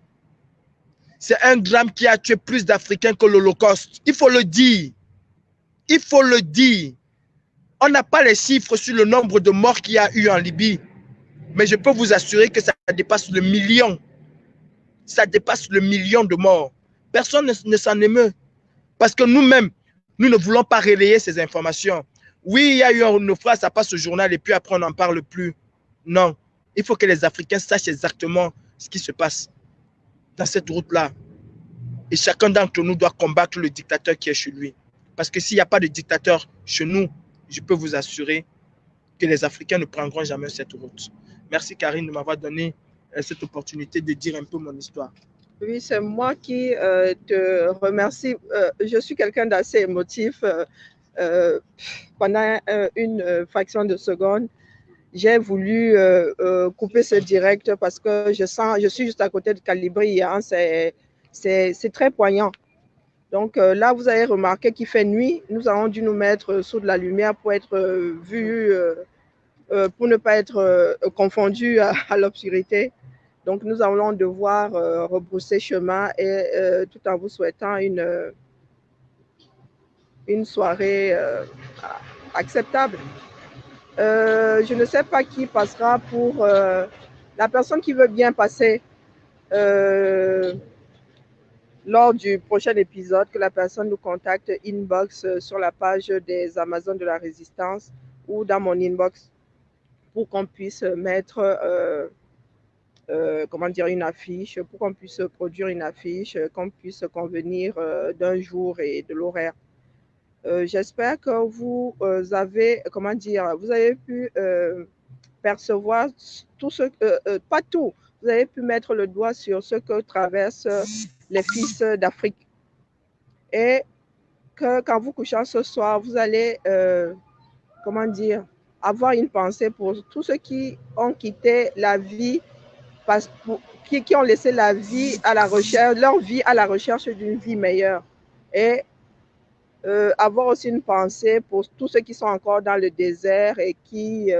C'est un drame qui a tué plus d'Africains que l'Holocauste. Il faut le dire. Il faut le dire. On n'a pas les chiffres sur le nombre de morts qu'il y a eu en Libye. Mais je peux vous assurer que ça dépasse le million. Ça dépasse le million de morts. Personne ne s'en émeut. Parce que nous-mêmes, nous ne voulons pas relayer ces informations. Oui, il y a eu une phrase, ça passe au journal et puis après on n'en parle plus. Non. Il faut que les Africains sachent exactement ce qui se passe dans cette route-là. Et chacun d'entre nous doit combattre le dictateur qui est chez lui. Parce que s'il n'y a pas de dictateur chez nous, je peux vous assurer que les Africains ne prendront jamais cette route. Merci Karine de m'avoir donné cette opportunité de dire un peu mon histoire. Oui, c'est moi qui te remercie. Je suis quelqu'un d'assez émotif. Pendant une fraction de seconde, j'ai voulu couper ce direct parce que je suis juste à côté de Calibri. Hein, c'est très poignant. Donc là, vous avez remarqué qu'il fait nuit. Nous avons dû nous mettre sous de la lumière pour être vus, pour ne pas être confondus à l'obscurité. Donc nous allons devoir rebrousser chemin et tout en vous souhaitant une soirée acceptable. Je ne sais pas qui passera pour la personne qui veut bien passer lors du prochain épisode, que la personne nous contacte inbox sur la page des Amazones de la Résistance ou dans mon inbox pour qu'on puisse mettre une affiche, pour qu'on puisse produire une affiche, qu'on puisse convenir d'un jour et de l'horaire. J'espère que vous avez, vous avez pu percevoir tout ce, pas tout, vous avez pu mettre le doigt sur ce que traversent les fils d'Afrique. Et que quand vous couchez ce soir, vous allez, avoir une pensée pour tous ceux qui ont quitté la vie, qui ont laissé la vie à la recherche, leur vie à la recherche d'une vie meilleure. Et avoir aussi une pensée pour tous ceux qui sont encore dans le désert et qui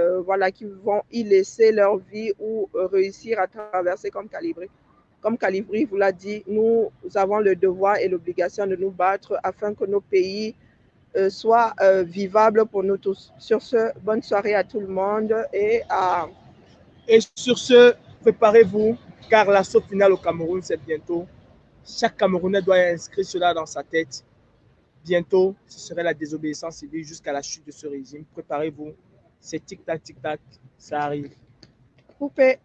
vont y laisser leur vie ou réussir à traverser comme Calibri. Comme Calibri vous l'a dit, nous avons le devoir et l'obligation de nous battre afin que nos pays soient vivables pour nous tous. Sur ce, bonne soirée à tout le monde et sur ce, préparez-vous, car l'assaut final au Cameroun, c'est bientôt. Chaque Camerounais doit inscrire cela dans sa tête. Bientôt, ce serait la désobéissance civile jusqu'à la chute de ce régime. Préparez-vous. C'est tic-tac, tic-tac, ça arrive. Coupé.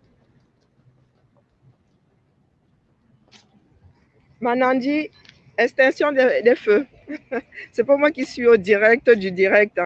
Manandi, extinction des feux. C'est pas moi qui suis au direct du direct.